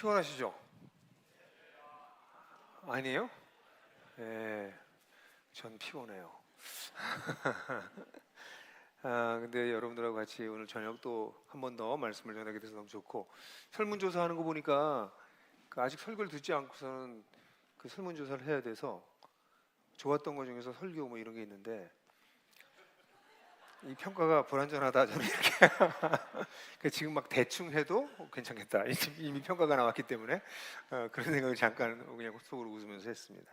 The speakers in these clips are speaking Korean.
피곤하시죠? 아니에요? 예, 전 피곤해요. 근데 여러분들하고 같이 오늘 저녁 또 한 번 더 말씀을 전하게 돼서 너무 좋고, 설문조사 하는 거 보니까 아직 설교를 듣지 않고서는 그 설문조사를 해야 돼서 좋았던 것 중에서 설교 뭐 이런 게 있는데, 이 평가가 불완전하다 저는 이렇게 지금 막 대충 해도 괜찮겠다, 이미 평가가 나왔기 때문에 그런 생각을 잠깐 그냥 속으로 웃으면서 했습니다.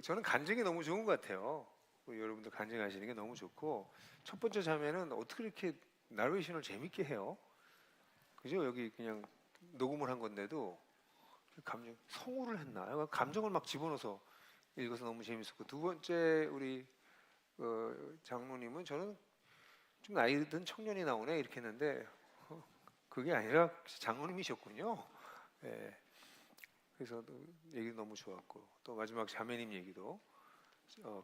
저는 간증이 너무 좋은 것 같아요. 우리 여러분들 간증하시는 게 너무 좋고, 첫 번째 자매는 어떻게 이렇게 나레이션을 재밌게 해요? 그죠? 여기 그냥 녹음을 한 건데도 감정 성우를 했나? 감정을 막 집어넣어서 읽어서 너무 재밌었고, 두 번째 우리 장로님은 저는 좀 나이 든 청년이 나오네 이렇게 했는데 그게 아니라 장로님이셨군요. 예. 그래서 얘기 너무 좋았고, 또 마지막 자매님 얘기도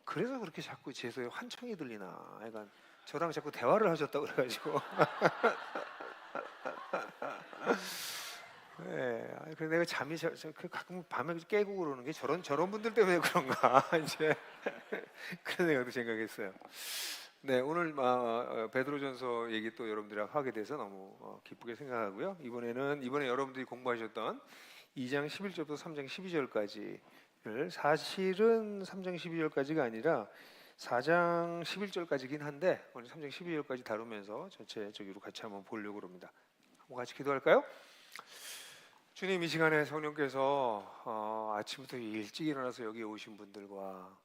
그래서 그렇게 자꾸 제소에 환청이 들리나, 약간 저랑 자꾸 대화를 하셨다고 그래가지고 네, 그래서 내가 잠이 가끔 밤에 깨고 그러는 게 저런 분들 때문에 그런가 이제 그런 생각했어요. 네, 오늘 베드로전서 얘기 또 여러분들이랑 하게 돼서 너무 기쁘게 생각하고요. 이번에 여러분들이 공부하셨던 2장 11절부터 3장 12절까지를 사실은 3장 12절까지가 아니라 4장 11절까지긴 한데 오늘 3장 12절까지 다루면서 전체적으로 같이 한번 보려고 합니다. 한번 같이 기도할까요? 주님, 이 시간에 성령께서 아침부터 일찍 일어나서 여기 오신 분들과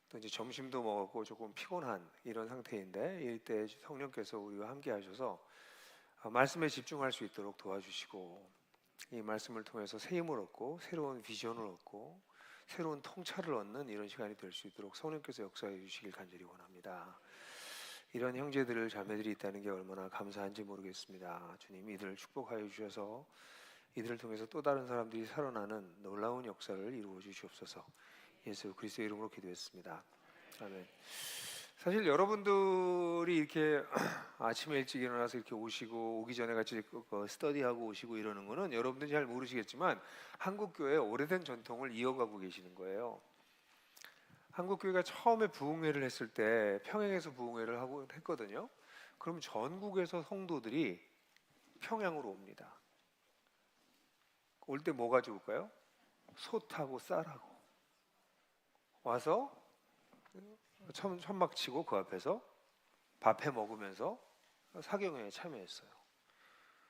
또 이제 점심도 먹었고 조금 피곤한 이런 상태인데, 이때 성령께서 우리와 함께 하셔서 말씀에 집중할 수 있도록 도와주시고, 이 말씀을 통해서 새 힘을 얻고 새로운 비전을 얻고 새로운 통찰을 얻는 이런 시간이 될 수 있도록 성령께서 역사해 주시길 간절히 원합니다. 이런 형제들 자매들이 있다는 게 얼마나 감사한지 모르겠습니다. 주님, 이들을 축복하여 주셔서 이들을 통해서 또 다른 사람들이 살아나는 놀라운 역사를 이루어 주시옵소서. 예수 그리스도의 이름으로 기도했습니다. 아멘. 사실 여러분들이 이렇게 아침에 일찍 일어나서 이렇게 오시고, 오기 전에 같이 스터디하고 오시고 이러는 거는 여러분들이 잘 모르시겠지만 한국 교회의 오래된 전통을 이어가고 계시는 거예요. 한국 교회가 처음에 부흥회를 했을 때 평양에서 부흥회를 하고 했거든요. 그럼 전국에서 성도들이 평양으로 옵니다. 올 때 뭐 가져올까요? 솥하고 쌀하고 와서 천막 치고 그 앞에서 밥해 먹으면서 사경회에 참여했어요.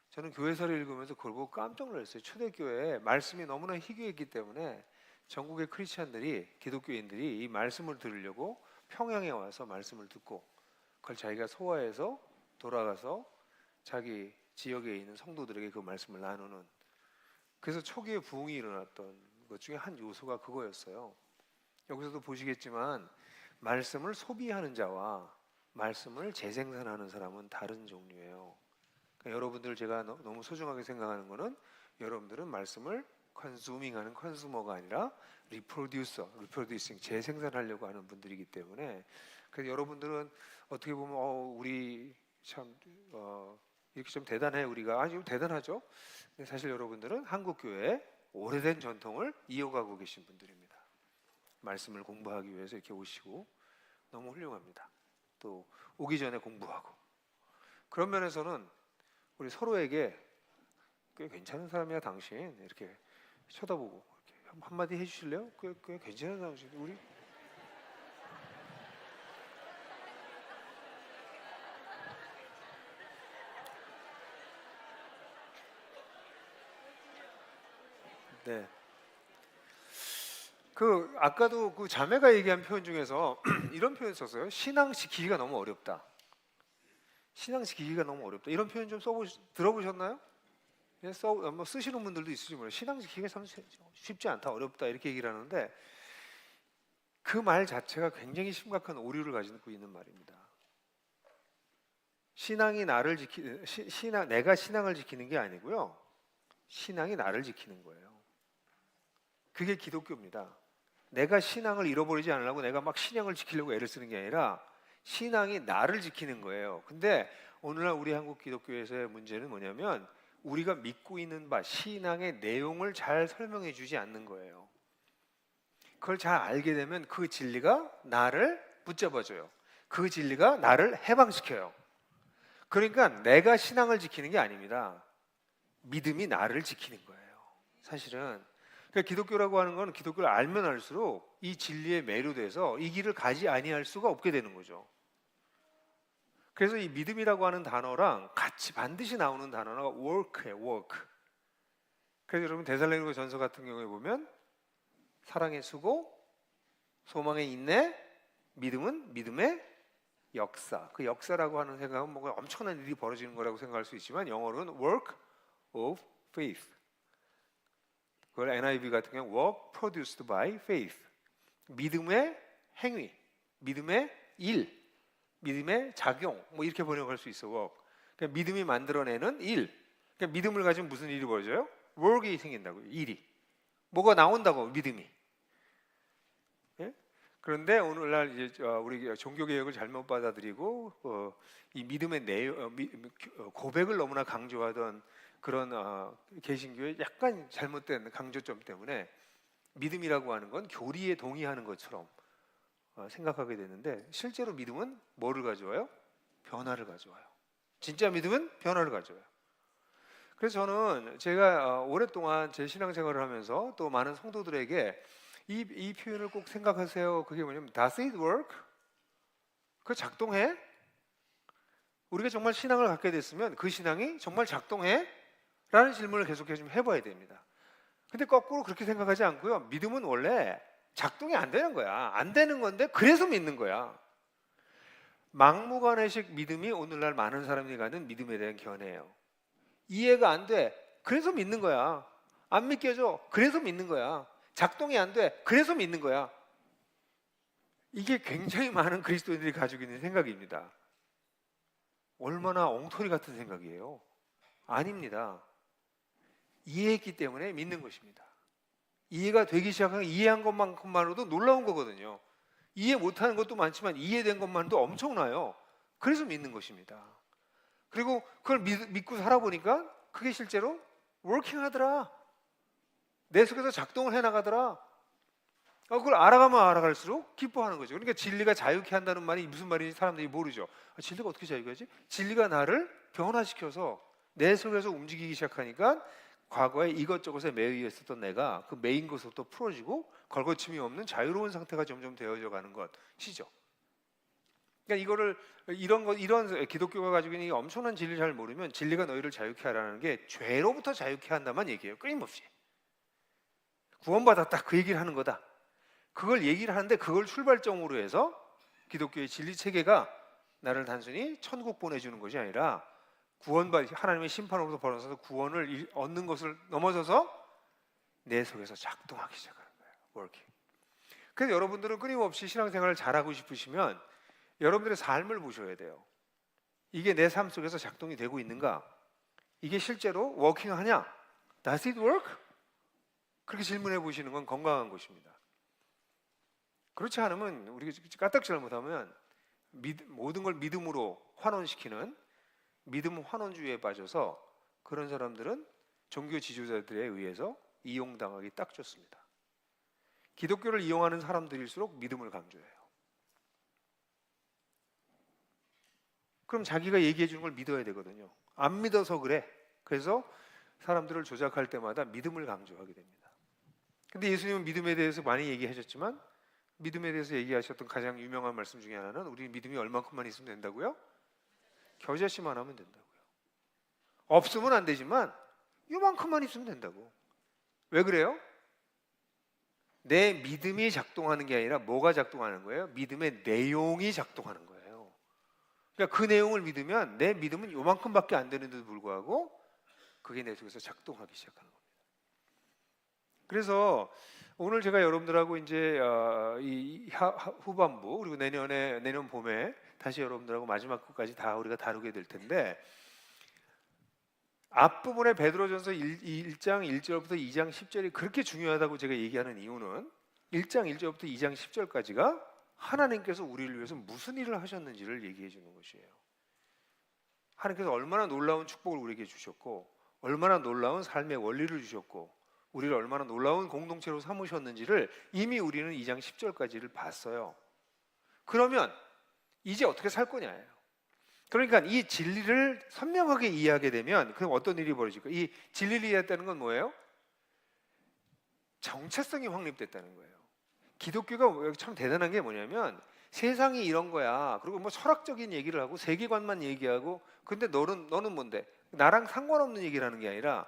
저는 교회사를 읽으면서 그걸 보고 깜짝 놀랐어요. 초대교회에 말씀이 너무나 희귀했기 때문에 전국의 크리스찬들이, 기독교인들이 이 말씀을 들으려고 평양에 와서 말씀을 듣고 그걸 자기가 소화해서 돌아가서 자기 지역에 있는 성도들에게 그 말씀을 나누는, 그래서 초기에 부흥이 일어났던 것 중에 한 요소가 그거였어요. 여기서도 보시겠지만 말씀을 소비하는 자와 말씀을 재생산하는 사람은 다른 종류예요. 그러니까 여러분들 제가 너무 소중하게 생각하는 거는, 여러분들은 말씀을 컨슈밍하는 컨슈머가 아니라 리프로듀싱, 재생산하려고 하는 분들이기 때문에, 그래서 여러분들은 어떻게 보면 우리 참 이렇게 좀 대단해, 우리가 아주 대단하죠. 근데 사실 여러분들은 한국 교회의 오래된 전통을 이어가고 계신 분들입니다. 말씀을 공부하기 위해서 이렇게 오시고 너무 훌륭합니다. 또 오기 전에 공부하고, 그런 면에서는 우리 서로에게 꽤 괜찮은 사람이야 당신, 이렇게 쳐다보고 이렇게 한마디 해주실래요? 꽤 괜찮은 당신 우리. 네. 아까도 그 자매가 얘기한 표현 중에서 이런 표현 썼어요. 신앙 지키기가 너무 어렵다. 신앙 지키기가 너무 어렵다. 이런 표현 좀 들어보셨나요? 뭐 쓰시는 분들도 있을지 몰라요. 신앙 지키기가 참 쉽지 않다, 어렵다 이렇게 얘기를 하는데, 그 말 자체가 굉장히 심각한 오류를 가지고 있는 말입니다. 신앙이 내가 신앙을 지키는 게 아니고요. 신앙이 나를 지키는 거예요. 그게 기독교입니다. 내가 신앙을 잃어버리지 않으려고 내가 막 신앙을 지키려고 애를 쓰는 게 아니라 신앙이 나를 지키는 거예요. 근데 오늘날 우리 한국 기독교에서의 문제는 뭐냐면, 우리가 믿고 있는 바 신앙의 내용을 잘 설명해 주지 않는 거예요. 그걸 잘 알게 되면 그 진리가 나를 붙잡아줘요. 그 진리가 나를 해방시켜요. 그러니까 내가 신앙을 지키는 게 아닙니다. 믿음이 나를 지키는 거예요. 사실은 그러니까 기독교라고 하는 건 기독교를 알면 알수록 이 진리에 매료돼서 이 길을 가지 아니할 수가 없게 되는 거죠. 그래서 이 믿음이라고 하는 단어랑 같이 반드시 나오는 단어가 work예요. work. 그래서 여러분 데살로니가 전서 같은 경우에 보면 사랑의 수고, 소망의 인내, 믿음은 믿음의 역사. 그 역사라고 하는 생각은 뭔가 엄청난 일이 벌어지는 거라고 생각할 수 있지만 영어로는 work of faith. 그걸 NIV 같은 경우는 work produced by faith. 믿음의 행위, 믿음의 일, 믿음의 작용, 뭐 이렇게 번역할 수 있어. work. 그러니까 믿음이 만들어내는 일. 그러니까 믿음을 가지면 무슨 일이 벌어져요? work이 생긴다고요. 일이. 뭐가 나온다고 믿음이. 예? 그런데 오늘날 이제 우리 종교 개혁을 잘못 받아들이고 이 믿음의 고백을 너무나 강조하던 그런 개신교의 약간 잘못된 강조점 때문에 믿음이라고 하는 건 교리에 동의하는 것처럼 생각하게 되는데 실제로 믿음은 뭐를 가져와요? 변화를 가져와요. 진짜 믿음은 변화를 가져와요. 그래서 저는 제가 오랫동안 제 신앙생활을 하면서 또 많은 성도들에게 이 표현을 꼭 생각하세요. 그게 뭐냐면 Does it work? 그 작동해? 우리가 정말 신앙을 갖게 됐으면 그 신앙이 정말 작동해? 라는 질문을 계속 좀 해봐야 됩니다. 근데 거꾸로 그렇게 생각하지 않고요. 믿음은 원래 작동이 안 되는 거야. 안 되는 건데 그래서 믿는 거야. 막무가내식 믿음이 오늘날 많은 사람들이 갖는 믿음에 대한 견해예요. 이해가 안 돼. 그래서 믿는 거야. 안 믿겨져. 그래서 믿는 거야. 작동이 안 돼. 그래서 믿는 거야. 이게 굉장히 많은 그리스도인들이 가지고 있는 생각입니다. 얼마나 엉터리 같은 생각이에요. 아닙니다. 이해했기 때문에 믿는 것입니다. 이해가 되기 시작하면 이해한 것만큼만으로도 놀라운 거거든요. 이해 못하는 것도 많지만 이해된 것만도 엄청나요. 그래서 믿는 것입니다. 그리고 그걸 믿고 살아보니까 그게 실제로 워킹하더라. 내 속에서 작동을 해나가더라. 그걸 알아가면 알아갈수록 기뻐하는 거죠. 그러니까 진리가 자유케 한다는 말이 무슨 말인지 사람들이 모르죠. 진리가 어떻게 자유케 하지? 진리가 나를 변화시켜서 내 속에서 움직이기 시작하니까 과거에 이것저것에 매여 있었던 내가 그 매인 것부터 풀어지고 걸거침이 없는 자유로운 상태가 점점 되어져 가는 것이죠. 그러니까 이런 기독교가 가지고 있는 이 엄청난 진리를 잘 모르면 진리가 너희를 자유케 하라는 게 죄로부터 자유케 한다만 얘기해요. 끊임없이. 구원받았다 그 얘기를 하는 거다. 그걸 얘기를 하는데 그걸 출발점으로 해서 기독교의 진리 체계가 나를 단순히 천국 보내주는 것이 아니라 하나님의 심판으로부터 벌어져서 구원을 얻는 것을 넘어서서 내 속에서 작동하기 시작하는 거예요. working. 그래서 여러분들은 끊임없이 신앙생활을 잘하고 싶으시면 여러분들의 삶을 보셔야 돼요. 이게 내 삶 속에서 작동이 되고 있는가? 이게 실제로 워킹하냐? Does it work? 그렇게 질문해 보시는 건 건강한 것입니다. 그렇지 않으면 우리가 까딱지 잘못하면 모든 걸 믿음으로 환원시키는 믿음 환원주의에 빠져서 그런 사람들은 종교 지도자들에 의해서 이용당하기 딱 좋습니다. 기독교를 이용하는 사람들일수록 믿음을 강조해요. 그럼 자기가 얘기해 주는 걸 믿어야 되거든요. 안 믿어서 그래. 그래서 사람들을 조작할 때마다 믿음을 강조하게 됩니다. 근데 예수님은 믿음에 대해서 많이 얘기하셨지만 믿음에 대해서 얘기하셨던 가장 유명한 말씀 중에 하나는 우리 믿음이 얼만큼만 있으면 된다고요? 겨자씨만 하면 된다고요. 없으면 안 되지만 요만큼만 있으면 된다고. 왜 그래요? 내 믿음이 작동하는 게 아니라 뭐가 작동하는 거예요? 믿음의 내용이 작동하는 거예요. 그러니까 그 내용을 믿으면 내 믿음은 요만큼밖에 안 되는데도 불구하고 그게 내 속에서 작동하기 시작하는 겁니다. 그래서 오늘 제가 여러분들하고 이제 이 후반부 그리고 내년 봄에 다시 여러분들하고 마지막 끝까지 다 우리가 다루게 될 텐데 앞부분에 베드로전서 1장 1절부터 2장 10절이 그렇게 중요하다고 제가 얘기하는 이유는 1장 1절부터 2장 10절까지가 하나님께서 우리를 위해서 무슨 일을 하셨는지를 얘기해 주는 것이에요. 하나님께서 얼마나 놀라운 축복을 우리에게 주셨고 얼마나 놀라운 삶의 원리를 주셨고 우리를 얼마나 놀라운 공동체로 삼으셨는지를 이미 우리는 2장 10절까지를 봤어요. 그러면 이제 어떻게 살 거냐예요. 그러니까 이 진리를 선명하게 이해하게 되면 그럼 어떤 일이 벌어질까? 이 진리를 이해했다는 건 뭐예요? 정체성이 확립됐다는 거예요. 기독교가 참 대단한 게 뭐냐면 세상이 이런 거야. 그리고 뭐 철학적인 얘기를 하고 세계관만 얘기하고 근데 너는 뭔데? 나랑 상관없는 얘기를 하는 게 아니라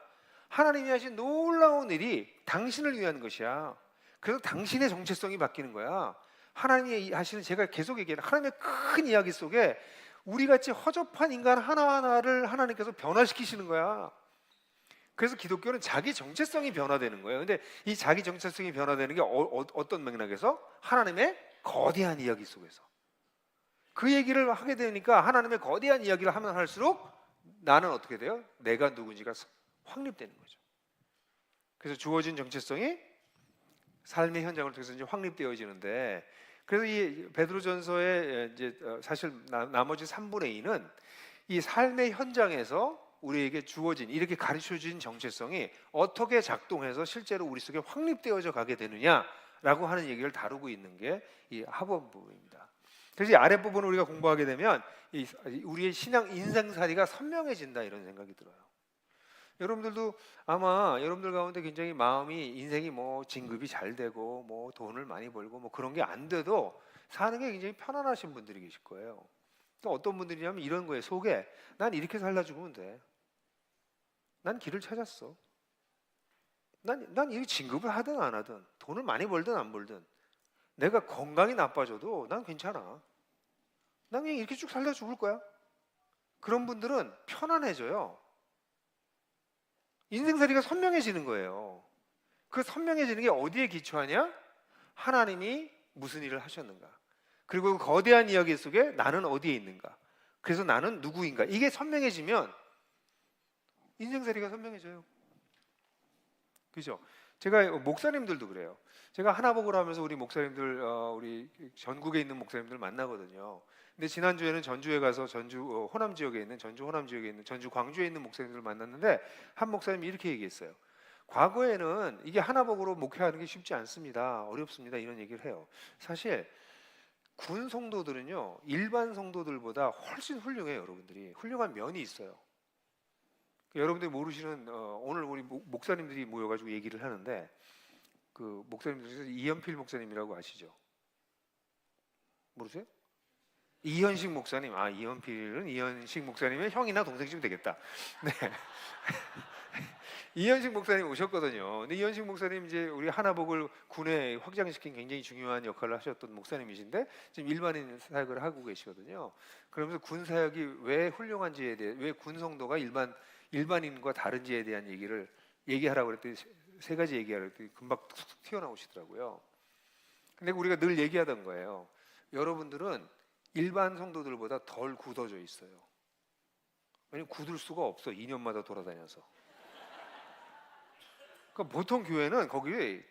하나님이 하신 놀라운 일이 당신을 위한 것이야. 그래서 당신의 정체성이 바뀌는 거야. 하나님이 하시는 제가 계속 얘기하는 하나님의 큰 이야기 속에 우리같이 허접한 인간 하나하나를 하나님께서 변화시키시는 거야. 그래서 기독교는 자기 정체성이 변화되는 거예요. 근데 이 자기 정체성이 변화되는 게 어떤 맥락에서? 하나님의 거대한 이야기 속에서. 그 얘기를 하게 되니까 하나님의 거대한 이야기를 하면 할수록 나는 어떻게 돼요? 내가 누군지가 확립되는 거죠. 그래서 주어진 정체성이 삶의 현장을 통해서 이제 확립되어지는데 그래서 이 베드로전서의 이제 사실 나머지 3분의 2는 이 삶의 현장에서 우리에게 주어진 이렇게 가르쳐진 정체성이 어떻게 작동해서 실제로 우리 속에 확립되어져 가게 되느냐라고 하는 얘기를 다루고 있는 게 이 하본부입니다. 그래서 이 아랫부분을 우리가 공부하게 되면 우리의 신앙 인생살이가 선명해진다 이런 생각이 들어요. 여러분들도 아마 여러분들 가운데 굉장히 마음이 인생이 뭐 진급이 잘 되고 뭐 돈을 많이 벌고 뭐 그런 게 안 돼도 사는 게 굉장히 편안하신 분들이 계실 거예요. 또 어떤 분들이냐면 이런 거에 속에 난 이렇게 살다 죽으면 돼. 난 길을 찾았어. 난 이 진급을 하든 안 하든 돈을 많이 벌든 안 벌든 내가 건강이 나빠져도 난 괜찮아. 난 그냥 이렇게 쭉 살다 죽을 거야. 그런 분들은 편안해져요. 인생살이가 선명해지는 거예요. 그 선명해지는 게 어디에 기초하냐? 하나님이 무슨 일을 하셨는가? 그리고 그 거대한 이야기 속에 나는 어디에 있는가? 그래서 나는 누구인가? 이게 선명해지면 인생살이가 선명해져요. 그죠? 제가 목사님들도 그래요. 제가 하나복을 하면서 우리 목사님들, 우리 전국에 있는 목사님들 만나거든요. 근데 지난주에는 전주에 가서 전주 호남 지역에 있는 전주 호남 지역에 있는 전주 광주에 있는 목사님들을 만났는데 한 목사님이 이렇게 얘기했어요. 과거에는 이게 하나복으로 목회하는 게 쉽지 않습니다. 어렵습니다. 이런 얘기를 해요. 사실 군 성도들은요 일반 성도들보다 훨씬 훌륭해요. 여러분들이 훌륭한 면이 있어요. 여러분들이 모르시는 오늘 우리 목사님들이 모여가지고 얘기를 하는데 그 목사님들 중에서 이현필 목사님이라고 아시죠? 모르세요? 이현식 목사님, 이현필은 이현식 목사님의 형이나 동생쯤 되겠다. 네. 이현식 목사님 오셨거든요. 근데 이현식 목사님 이제 우리 하나복을 군에 확장시킨 굉장히 중요한 역할을 하셨던 목사님이신데 지금 일반인 사역을 하고 계시거든요. 그러면서 군 사역이 왜 훌륭한지에 대해, 왜 군 성도가 일반인과 다른지에 대한 얘기를 얘기하라고 그랬더니 세 가지 얘기하라고 그랬더니 금방 툭툭 튀어나오시더라고요. 근데 우리가 늘 얘기하던 거예요. 여러분들은 일반 성도들보다 덜 굳어져 있어요. 왜냐면 굳을 수가 없어. 2년마다 돌아다녀서. 그러니까 보통 교회는 거기에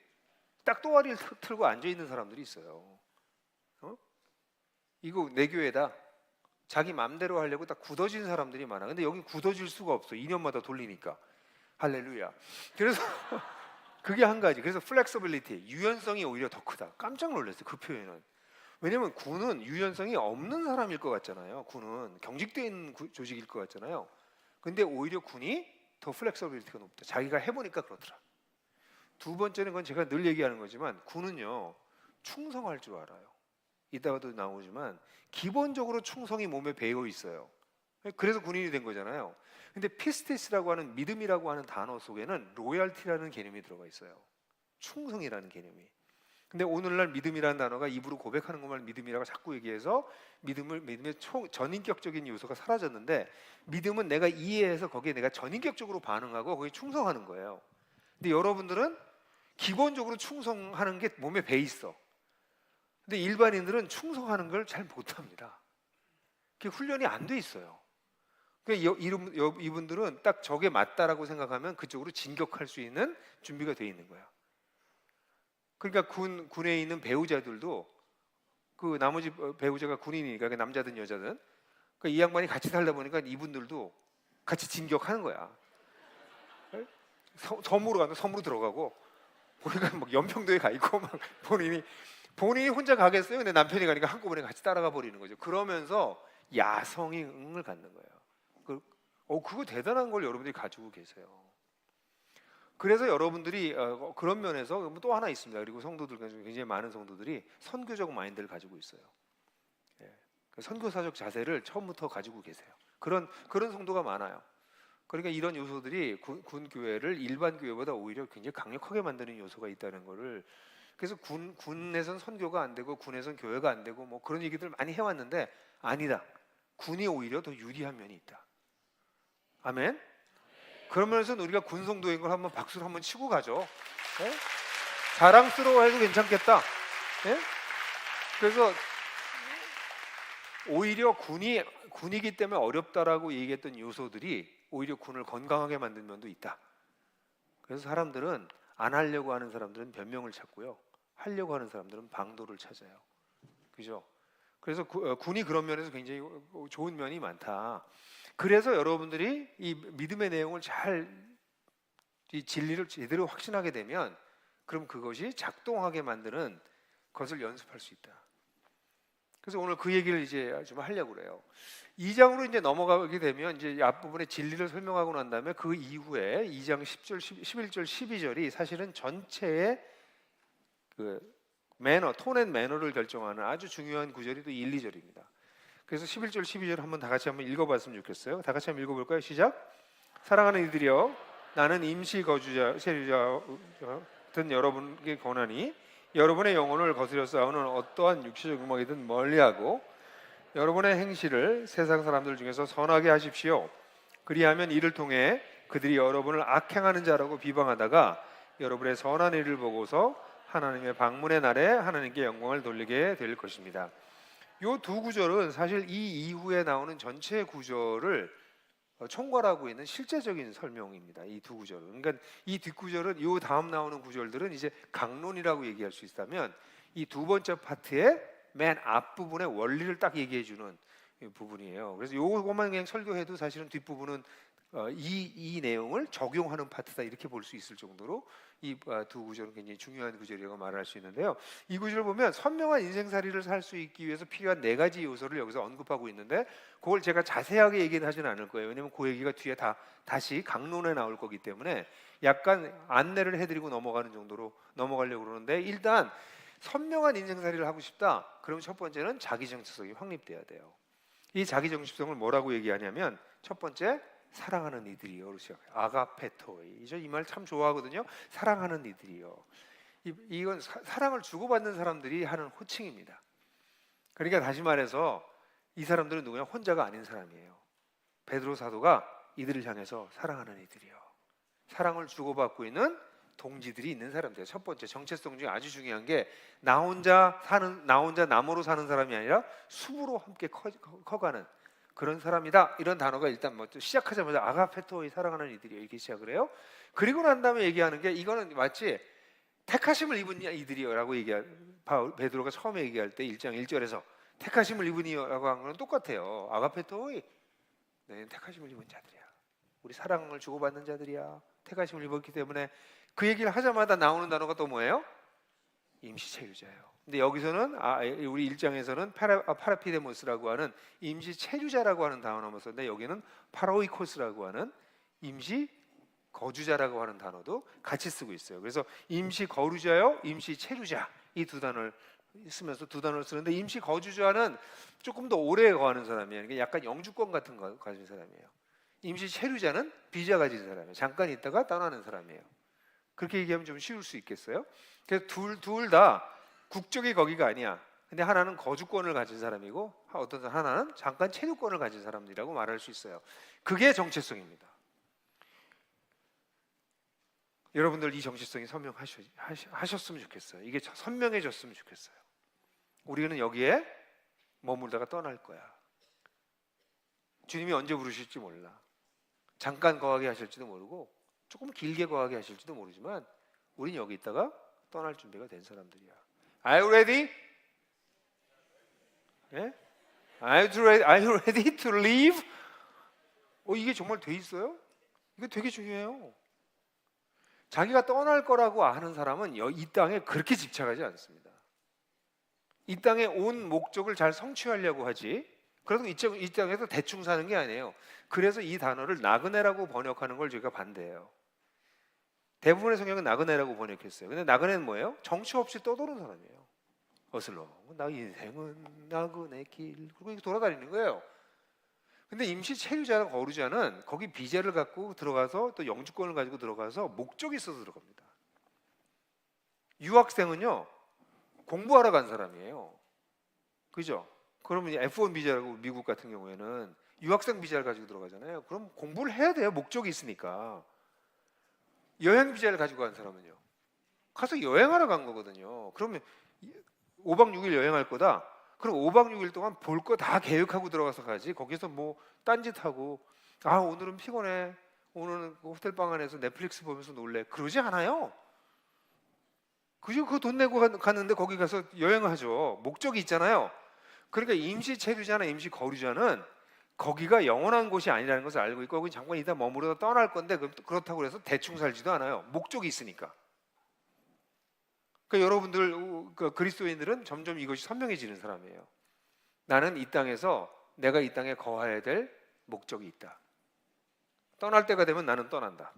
딱 또아리를 틀고 앉아 있는 사람들이 있어요. 이거 내 교회다. 자기 맘대로 하려고 딱 굳어진 사람들이 많아. 근데 여기 굳어질 수가 없어. 2년마다 돌리니까. 할렐루야. 그래서 그게 한 가지. 그래서 플렉서빌리티, 유연성이 오히려 더 크다. 깜짝 놀랐어요. 그 표현은. 왜냐면 군은 유연성이 없는 사람일 것 같잖아요. 군은 경직되어 있는 조직일 것 같잖아요. 근데 오히려 군이 더 플렉서빌리티가 높다. 자기가 해보니까 그렇더라. 두 번째는 건 제가 늘 얘기하는 거지만 군은요 충성할 줄 알아요. 이따가도 나오지만 기본적으로 충성이 몸에 배어 있어요. 그래서 군인이 된 거잖아요. 근데 피스티스라고 하는 믿음이라고 하는 단어 속에는 로얄티라는 개념이 들어가 있어요. 충성이라는 개념이. 근데 오늘날 믿음이라는 단어가 입으로 고백하는 것만 믿음이라고 자꾸 얘기해서 믿음의 전인격적인 요소가 사라졌는데 믿음은 내가 이해해서 거기에 내가 전인격적으로 반응하고 거기에 충성하는 거예요. 근데 여러분들은 기본적으로 충성하는 게 몸에 배 있어. 근데 일반인들은 충성하는 걸 잘 못합니다. 그게 훈련이 안 돼 있어요. 그러니까 이분들은 딱 저게 맞다라고 생각하면 그쪽으로 진격할 수 있는 준비가 돼 있는 거야. 그러니까 군에 있는 배우자들도 그 나머지 배우자가 군인이니까 남자든 여자든 그러니까 이 양반이 같이 살다 보니까 이분들도 같이 진격하는 거야. 섬으로 가면 섬으로 들어가고 우리가 막 연평도에 가 있고 막 본인이 혼자 가겠어요. 근데 남편이 가니까 한꺼번에 같이 따라가 버리는 거죠. 그러면서 야성을 갖는 거예요. 그거 대단한 걸 여러분들이 가지고 계세요. 그래서 여러분들이 그런 면에서 또 하나 있습니다. 그리고 성도들 중에 굉장히 많은 성도들이 선교적 마인드를 가지고 있어요. 예. 선교사적 자세를 처음부터 가지고 계세요. 그런 성도가 많아요. 그러니까 이런 요소들이 군 교회를 일반 교회보다 오히려 굉장히 강력하게 만드는 요소가 있다는 거를, 그래서 군에선 선교가 안 되고 군에선 교회가 안 되고 뭐 그런 얘기들 많이 해왔는데 아니다. 군이 오히려 더 유리한 면이 있다. 아멘. 그러면서 우리가 군 성도인 걸 한번 박수를 한번 치고 가죠. 예? 자랑스러워해도 괜찮겠다. 예? 그래서 오히려 군이기 때문에 어렵다라고 얘기했던 요소들이 오히려 군을 건강하게 만든 면도 있다. 그래서 사람들은 안 하려고 하는 사람들은 변명을 찾고요, 하려고 하는 사람들은 방도를 찾아요. 그죠? 그래서 군이 그런 면에서 굉장히 좋은 면이 많다. 그래서 여러분들이 이 믿음의 내용을 이 진리를 제대로 확신하게 되면 그럼 그것이 작동하게 만드는 것을 연습할 수 있다. 그래서 오늘 그 얘기를 이제 좀 하려고 그래요. 2장으로 이제 넘어가게 되면 이제 앞부분에 진리를 설명하고 난 다음에 그 이후에 2장 10절, 11절, 12절이 사실은 전체의 그 매너, 톤 앤 매너를 결정하는 아주 중요한 구절이 또 1, 2절입니다. 그래서 11절, 12절 한번 다 같이 한번 읽어봤으면 좋겠어요. 다 같이 한번 읽어볼까요? 시작. 사랑하는 이들이여, 나는 임시 거주자, 세류자 든 여러분께 권하니 여러분의 영혼을 거스려 싸우는 어떠한 육체적 음악이든 멀리하고 여러분의 행실을 세상 사람들 중에서 선하게 하십시오. 그리하면 이를 통해 그들이 여러분을 악행하는 자라고 비방하다가 여러분의 선한 일을 보고서 하나님의 방문의 날에 하나님께 영광을 돌리게 될 것입니다. 이 두 구절은 사실 이 이후에 나오는 전체 구절을 총괄하고 있는 실제적인 설명입니다. 이 두 구절은. 그러니까 이 뒷구절은 이 다음 나오는 구절들은 이제 강론이라고 얘기할 수 있다면 이 두 번째 파트의 맨 앞부분의 원리를 딱 얘기해 주는 부분이에요. 그래서 요것만 그냥 설교해도 사실은 뒷부분은 이 내용을 적용하는 파트다 이렇게 볼 수 있을 정도로 이 두 구절은 굉장히 중요한 구절이라고 말할 수 있는데요. 이 구절을 보면 선명한 인생살이를 살 수 있기 위해서 필요한 4가지 요소를 여기서 언급하고 있는데 그걸 제가 자세하게 얘기는 하지는 않을 거예요. 왜냐하면 그 얘기가 뒤에 다시 강론에 나올 거기 때문에 약간 안내를 해드리고 넘어가는 정도로 넘어가려고 그러는데, 일단 선명한 인생살이를 하고 싶다. 그럼 첫 번째는 자기 정체성이 확립돼야 돼요. 이 자기 정체성을 뭐라고 얘기하냐면 첫 번째, 사랑하는 이들이요. 아가페토이. 이 말 참 좋아하거든요. 사랑하는 이들이요. 이건 사랑을 주고받는 사람들이 하는 호칭입니다. 그러니까 다시 말해서 이 사람들은 누구냐? 혼자가 아닌 사람이에요. 베드로 사도가 이들을 향해서 사랑하는 이들이요. 사랑을 주고받고 있는 동지들이 있는 사람들. 첫 번째 정체성 중에 아주 중요한 게 나 혼자 나무로 사는 사람이 아니라 숲으로 함께 커가는 그런 사람이다. 이런 단어가 일단 뭐 시작하자마자 아가페토의 사랑하는 이들이요 이렇게 시작을 해요. 그리고 난 다음에 얘기하는 게 이거는 마치 택하심을 입은 이들이요라고 베드로가 처음에 얘기할 때 1장 1절에서 택하심을 입은 이요라고 한 거는 똑같아요. 아가페토의 택하심을 입은 자들이야. 우리 사랑을 주고받는 자들이야. 택하심을 입었기 때문에 그 얘기를 하자마자 나오는 단어가 또 뭐예요? 임시체류자예요. 근데 여기서는 우리 1장에서는 파라피데모스라고 하는 임시체류자라고 하는 단어만 썼는데 여기는 파라오이코스라고 하는 임시 거주자라고 하는 단어도 같이 쓰고 있어요. 그래서 임시 거주자요, 임시 체류자 이 두 단어를 쓰면서 두 단어를 쓰는데, 임시 거주자는 조금 더 오래 거하는 사람이에요. 그러니까 약간 영주권 같은 거 가진 사람이에요. 임시 체류자는 비자 가진 사람이에요. 잠깐 있다가 떠나는 사람이에요. 그렇게 얘기하면 좀 쉬울 수 있겠어요? 그래서 둘 다 국적이 거기가 아니야. 근데 하나는 거주권을 가진 사람이고 하나는 잠깐 체류권을 가진 사람이라고 말할 수 있어요. 그게 정체성입니다. 여러분들 이 정체성이 선명하셨으면 좋겠어요. 이게 선명해졌으면 좋겠어요. 우리는 여기에 머물다가 떠날 거야. 주님이 언제 부르실지 몰라. 잠깐 거하게 하실지도 모르고 조금 길게 거하게 하실지도 모르지만 우린 여기 있다가 떠날 준비가 된 사람들이야. Are you ready? 예? Are you ready to leave? 이게 정말 돼 있어요? 이게 되게 중요해요. 자기가 떠날 거라고 아는 사람은 이 땅에 그렇게 집착하지 않습니다. 이 땅에 온 목적을 잘 성취하려고 하지. 그래도 이 땅에서 대충 사는 게 아니에요. 그래서 이 단어를 나그네라고 번역하는 걸 제가 반대해요. 대부분의 성경은 나그네라고 번역했어요. 근데 나그네는 뭐예요? 정처 없이 떠도는 사람이에요. 어슬렁 나 인생은 나그네 길, 그리고 이렇게 돌아다니는 거예요. 근데 임시 체류자나 거류자는 거기 비자를 갖고 들어가서 또 영주권을 가지고 들어가서 목적이 있어서 들어갑니다. 유학생은요 공부하러 간 사람이에요. 그죠? 그러면 F1 비자라고 미국 같은 경우에는 유학생 비자를 가지고 들어가잖아요. 그럼 공부를 해야 돼요. 목적이 있으니까. 여행 비자를 가지고 간 사람은요 가서 여행하러 간 거거든요. 그러면 5박 6일 여행할 거다. 그럼 5박 6일 동안 볼 거 다 계획하고 들어가서 가지. 거기서 뭐 딴짓하고 오늘은 피곤해, 오늘은 호텔 방 안에서 넷플릭스 보면서 놀래, 그러지 않아요. 그죠? 그 돈 내고 갔는데 거기 가서 여행하죠. 목적이 있잖아요. 그러니까 임시 체류자나 임시 거류자는 거기가 영원한 곳이 아니라는 것을 알고 있고 거기 잠깐 이따 머무르다 떠날 건데 그렇다고 해서 대충 살지도 않아요. 목적이 있으니까. 그러니까 여러분들 그리스도인들은 점점 이것이 선명해지는 사람이에요. 나는 이 땅에서 내가 이 땅에 거해야 될 목적이 있다. 떠날 때가 되면 나는 떠난다.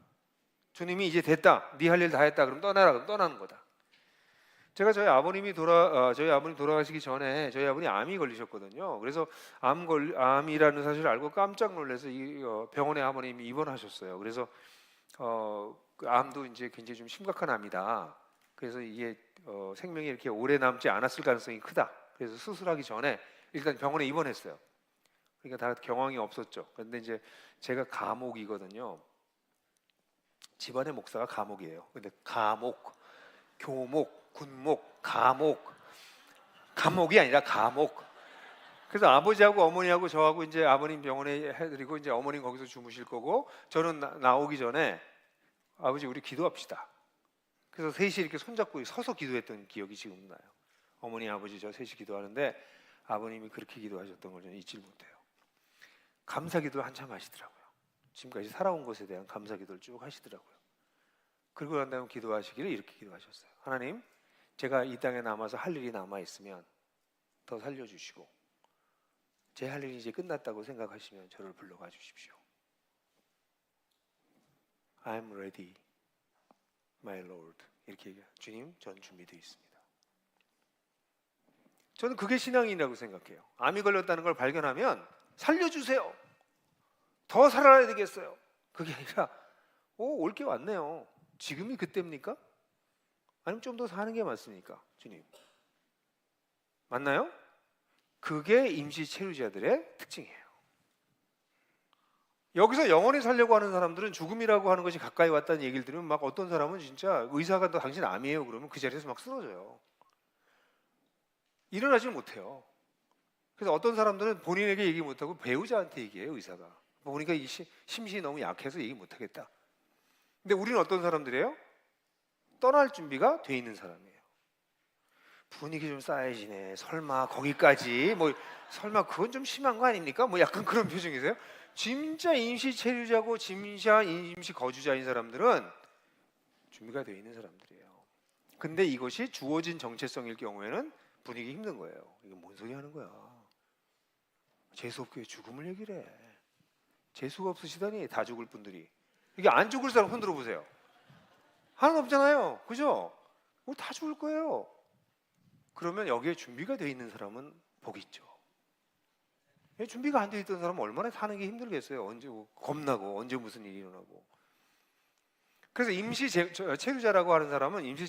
주님이 이제 됐다, 네 할 일 다 했다, 그럼 떠나라, 그럼 떠나는 거다. 제가 저희 아버님 돌아가시기 전에 저희 아버님 암이 걸리셨거든요. 그래서 암이라는 사실을 알고 깜짝 놀라서 병원에 아버님이 입원하셨어요. 그래서 그 암도 이제 굉장히 좀 심각한 암이다. 그래서 이게 생명이 이렇게 오래 남지 않았을 가능성이 크다. 그래서 수술하기 전에 일단 병원에 입원했어요. 그러니까 다 경황이 없었죠. 그런데 이제 제가 가목이거든요. 집안의 목사가 가목이에요. 근데 가목, 교목, 군목, 감목이 아니라 가목. 그래서 아버지하고 어머니하고 저하고 이제 아버님 병원에 해드리고 이제 어머님 거기서 주무실 거고 저는 나오기 전에 아버지 우리 기도합시다. 그래서 셋이 이렇게 손잡고 서서 기도했던 기억이 지금 나요. 어머니, 아버지 저 셋이 기도하는데 아버님이 그렇게 기도하셨던 걸 저는 잊지 못해요. 감사기도를 한참 하시더라고요. 지금까지 살아온 것에 대한 감사기도를 쭉 하시더라고요. 그리고 난 다음에 기도하시기를 이렇게 기도하셨어요. 하나님, 제가 이 땅에 남아서 할 일이 남아있으면 더 살려주시고 제 할 일이 이제 끝났다고 생각하시면 저를 불러가 주십시오. I'm ready, my Lord. 이렇게 얘기해요. 주님, 전 준비되어 있습니다. 저는 그게 신앙이라고 생각해요. 암이 걸렸다는 걸 발견하면 살려주세요, 더 살아야 되겠어요, 그게 아니라 올 게 왔네요, 지금이 그때입니까? 아니면 좀 더 사는 게 맞습니까? 주님, 맞나요? 그게 임시 체류자들의 특징이에요. 여기서 영원히 살려고 하는 사람들은 죽음이라고 하는 것이 가까이 왔다는 얘기를 들으면 막 어떤 사람은 진짜 의사가 너 당신 암이에요 그러면 그 자리에서 막 쓰러져요. 일어나지 못해요. 그래서 어떤 사람들은 본인에게 얘기 못하고 배우자한테 얘기해요. 의사가 보니까 이 심신이 너무 약해서 얘기 못하겠다. 근데 우리는 어떤 사람들이에요? 떠날 준비가 돼 있는 사람이에요. 분위기 좀 쌓여지네, 설마 거기까지, 뭐 설마 그건 좀 심한 거 아닙니까? 뭐 약간 그런 표정이세요? 진짜 임시 체류자고 진짜 임시 거주자인 사람들은 준비가 되어 있는 사람들이에요. 근데 이것이 주어진 정체성일 경우에는 분위기 힘든 거예요. 이게 뭔 소리 하는 거야? 재수 없게 죽음을 얘기를 해. 재수가 없으시다니, 다 죽을 분들이. 이게 안 죽을 사람 손 들어보세요. 하나도 없잖아요, 그죠? 다 죽을 거예요. 그러면 여기에 준비가 되어 있는 사람은 복이 있죠. 준비가 안 되어 있던 사람은 얼마나 사는 게 힘들겠어요. 언제 겁나고 언제 무슨 일이 일어나고. 그래서 임시 체류자라고 하는 사람은 임시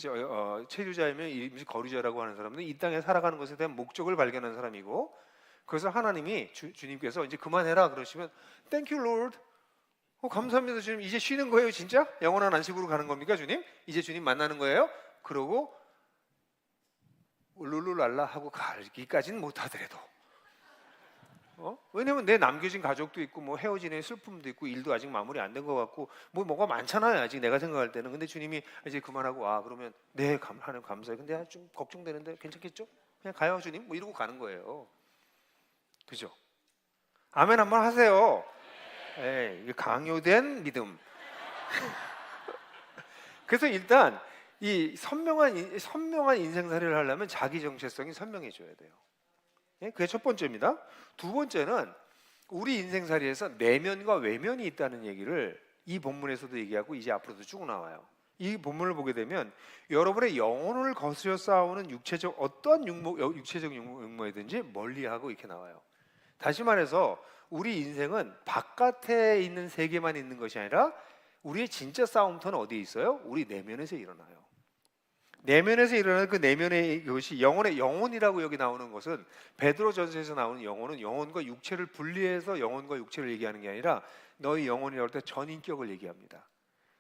체류자이면 임시 거류자라고 하는 사람은 이 땅에 살아가는 것에 대한 목적을 발견한 사람이고, 그래서 하나님이 주님께서 이제 그만해라 그러시면 Thank you Lord, 감사합니다 주님, 이제 쉬는 거예요 진짜? 영원한 안식으로 가는 겁니까 주님? 이제 주님 만나는 거예요? 그러고 울룰룰랄라 하고 가기까지는 못하더라도 왜냐면 내 남겨진 가족도 있고 뭐 헤어진 슬픔도 있고 일도 아직 마무리 안 된 것 같고 뭐가 많잖아요 아직 내가 생각할 때는. 근데 주님이 이제 그만하고 그러면 네 하나님 감사해요, 근데 좀 걱정되는데 괜찮겠죠? 그냥 가요 주님, 뭐 이러고 가는 거예요. 그죠? 아멘 한번 하세요. 이게 강요된 믿음. 그래서 일단 이 선명한 인생살이를 하려면 자기 정체성이 선명해져야 돼요. 예? 그게 첫 번째입니다. 두 번째는 우리 인생살이에서 내면과 외면이 있다는 얘기를 이 본문에서도 얘기하고 이제 앞으로도 쭉 나와요. 이 본문을 보게 되면 여러분의 영혼을 거스려 싸우는 어떠한 육체적 육모이든지 멀리하고 이렇게 나와요. 다시 말해서 우리 인생은 바깥에 있는 세계만 있는 것이 아니라 우리의 진짜 싸움터는 어디에 있어요? 우리 내면에서 일어나요. 내면에서 일어나는 그 내면의 것이 영혼이라고 여기 나오는 것은 베드로전서에서 나오는 영혼은 영혼과 육체를 분리해서 영혼과 육체를 얘기하는 게 아니라 너희 영혼이라고 할 때 전인격을 얘기합니다.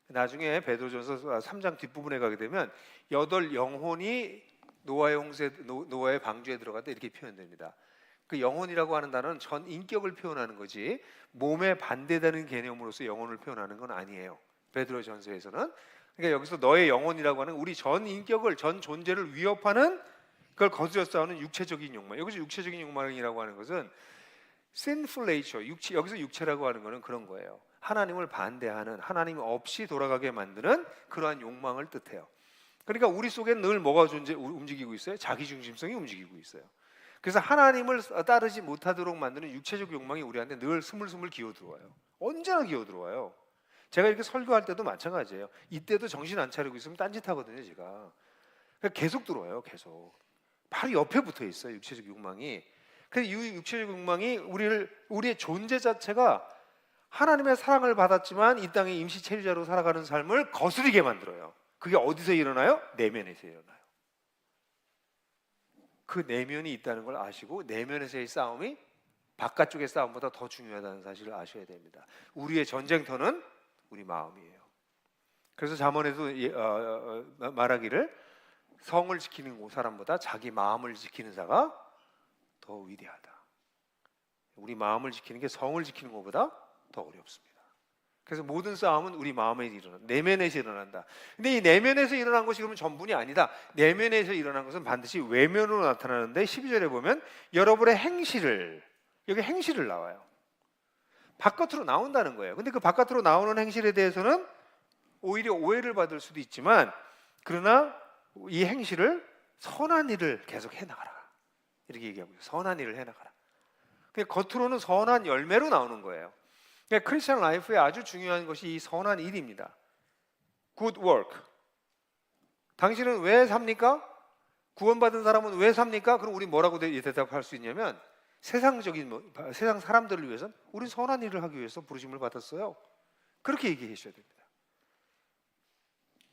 나중에 베드로전서 3장 뒷부분에 가게 되면 8 영혼이 노아의 방주에 들어갔다 이렇게 표현됩니다. 그 영혼이라고 하는 단어는 전 인격을 표현하는 거지 몸에 반대되는 개념으로서 영혼을 표현하는 건 아니에요. 베드로전서에서는. 그러니까 여기서 너의 영혼이라고 하는 우리 전 인격을 전 존재를 위협하는 그걸 거스려 싸우는 육체적인 욕망. 여기서 육체적인 욕망이라고 하는 것은 sinful nature, 여기서 육체라고 하는 것은 그런 거예요. 하나님을 반대하는 하나님 없이 돌아가게 만드는 그러한 욕망을 뜻해요. 그러니까 우리 속에 늘 뭐가 움직이고 있어요? 자기중심성이 움직이고 있어요. 그래서 하나님을 따르지 못하도록 만드는 육체적 욕망이 우리한테 늘 스물스물 기어들어와요. 언제나 기어들어와요. 제가 이렇게 설교할 때도 마찬가지예요. 이때도 정신 안 차리고 있으면 딴짓하거든요. 제가 계속 들어와요. 계속 바로 옆에 붙어 있어요. 육체적 욕망이. 그래서 이 육체적 욕망이 우리의 존재 자체가 하나님의 사랑을 받았지만 이 땅의 임시 체류자로 살아가는 삶을 거스르게 만들어요. 그게 어디서 일어나요? 내면에서 일어나요. 그 내면이 있다는 걸 아시고 내면에서의 싸움이 바깥쪽의 싸움보다 더 중요하다는 사실을 아셔야 됩니다. 우리의 전쟁터는 우리 마음이에요. 그래서 잠언에도 말하기를 성을 지키는 사람보다 자기 마음을 지키는 자가 더 위대하다. 우리 마음을 지키는 게 성을 지키는 것보다 더 어렵습니다. 그래서 모든 싸움은 우리 마음에 내면에서 일어난다. 근데 이 내면에서 일어난 것이 그러면 전부이 아니다. 내면에서 일어난 것은 반드시 외면으로 나타나는데 12절에 보면 여러분의 여기 행실을 나와요. 바깥으로 나온다는 거예요. 근데 그 바깥으로 나오는 행실에 대해서는 오히려 오해를 받을 수도 있지만 그러나 이 행실을 선한 일을 계속 해나가라. 이렇게 얘기하고 있어요. 선한 일을 해나가라. 겉으로는 선한 열매로 나오는 거예요. 그러니까 크리스천 라이프에 아주 중요한 것이 이 선한 일입니다. Good work. 당신은 왜 삽니까? 구원받은 사람은 왜 삽니까? 그럼 우리 뭐라고 대답할 수 있냐면 세상 사람들을 위해서는 우리 선한 일을 하기 위해서 부르심을 받았어요. 그렇게 얘기해 주셔야 됩니다.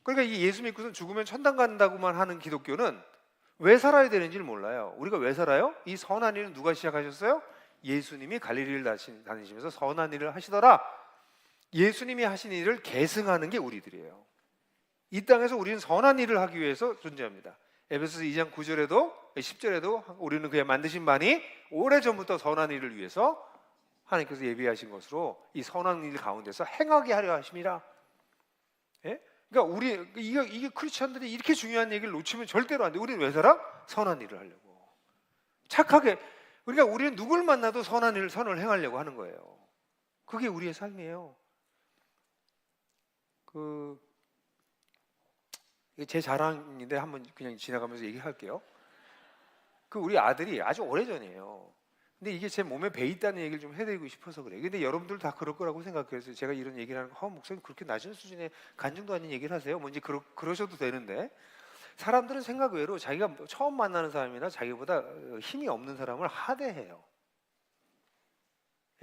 그러니까 이 예수 믿고선 죽으면 천당 간다고만 하는 기독교는 왜 살아야 되는지를 몰라요. 우리가 왜 살아요? 이 선한 일은 누가 시작하셨어요? 예수님이 갈릴리를 다니시면서 선한 일을 하시더라. 예수님이 하신 일을 계승하는 게 우리들이에요. 이 땅에서 우리는 선한 일을 하기 위해서 존재합니다. 에베소서 2장 9절에도 10절에도 우리는 그의 만드신 바니 오래전부터 선한 일을 위해서 하나님께서 예비하신 것으로 이 선한 일 가운데서 행하게 하려 하심이라. 예? 그러니까 이게 크리스천들이 이렇게 중요한 얘기를 놓치면 절대로 안 돼. 우리는 왜 살아? 선한 일을 하려고. 착하게. 그러니까 우리는 누굴 만나도 선을 행하려고 하는 거예요. 그게 우리의 삶이에요. 제 자랑인데 한번 그냥 지나가면서 얘기할게요. 우리 아들이 아주 오래전이에요. 근데 이게 제 몸에 배 있다는 얘기를 좀 해드리고 싶어서 그래요. 근데 여러분들 다 그럴 거라고 생각해서 제가 이런 얘기를 하는 거, 목사님 그렇게 낮은 수준의 간증도 아닌 얘기를 하세요. 뭔지 그러셔도 되는데 사람들은 생각 외로 자기가 처음 만나는 사람이나 자기보다 힘이 없는 사람을 하대해요.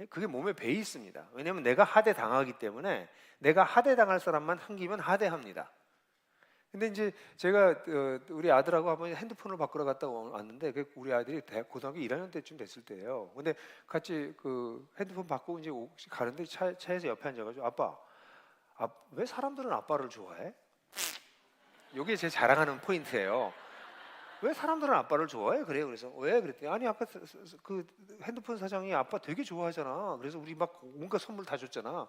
그게 몸에 배 있습니다. 왜냐하면 내가 하대당하기 때문에 내가 하대당할 사람만 한기면 하대합니다. 근데 이제 제가 우리 아들하고 한번 핸드폰을 바꾸러 갔다 왔는데 우리 아들이 고등학교 1학년 때쯤 됐을 때예요. 근데 같이 핸드폰 바꾸고 이제 가는데 차에서 옆에 앉아가지고 아빠, 왜 사람들은 아빠를 좋아해? 이게 제 자랑하는 포인트예요. 왜 사람들은 아빠를 좋아해? 그래요. 그래서 왜? 그랬더니 아니 아까 그 핸드폰 사장이 아빠 되게 좋아하잖아. 그래서 우리 막 온갖 선물 다 줬잖아.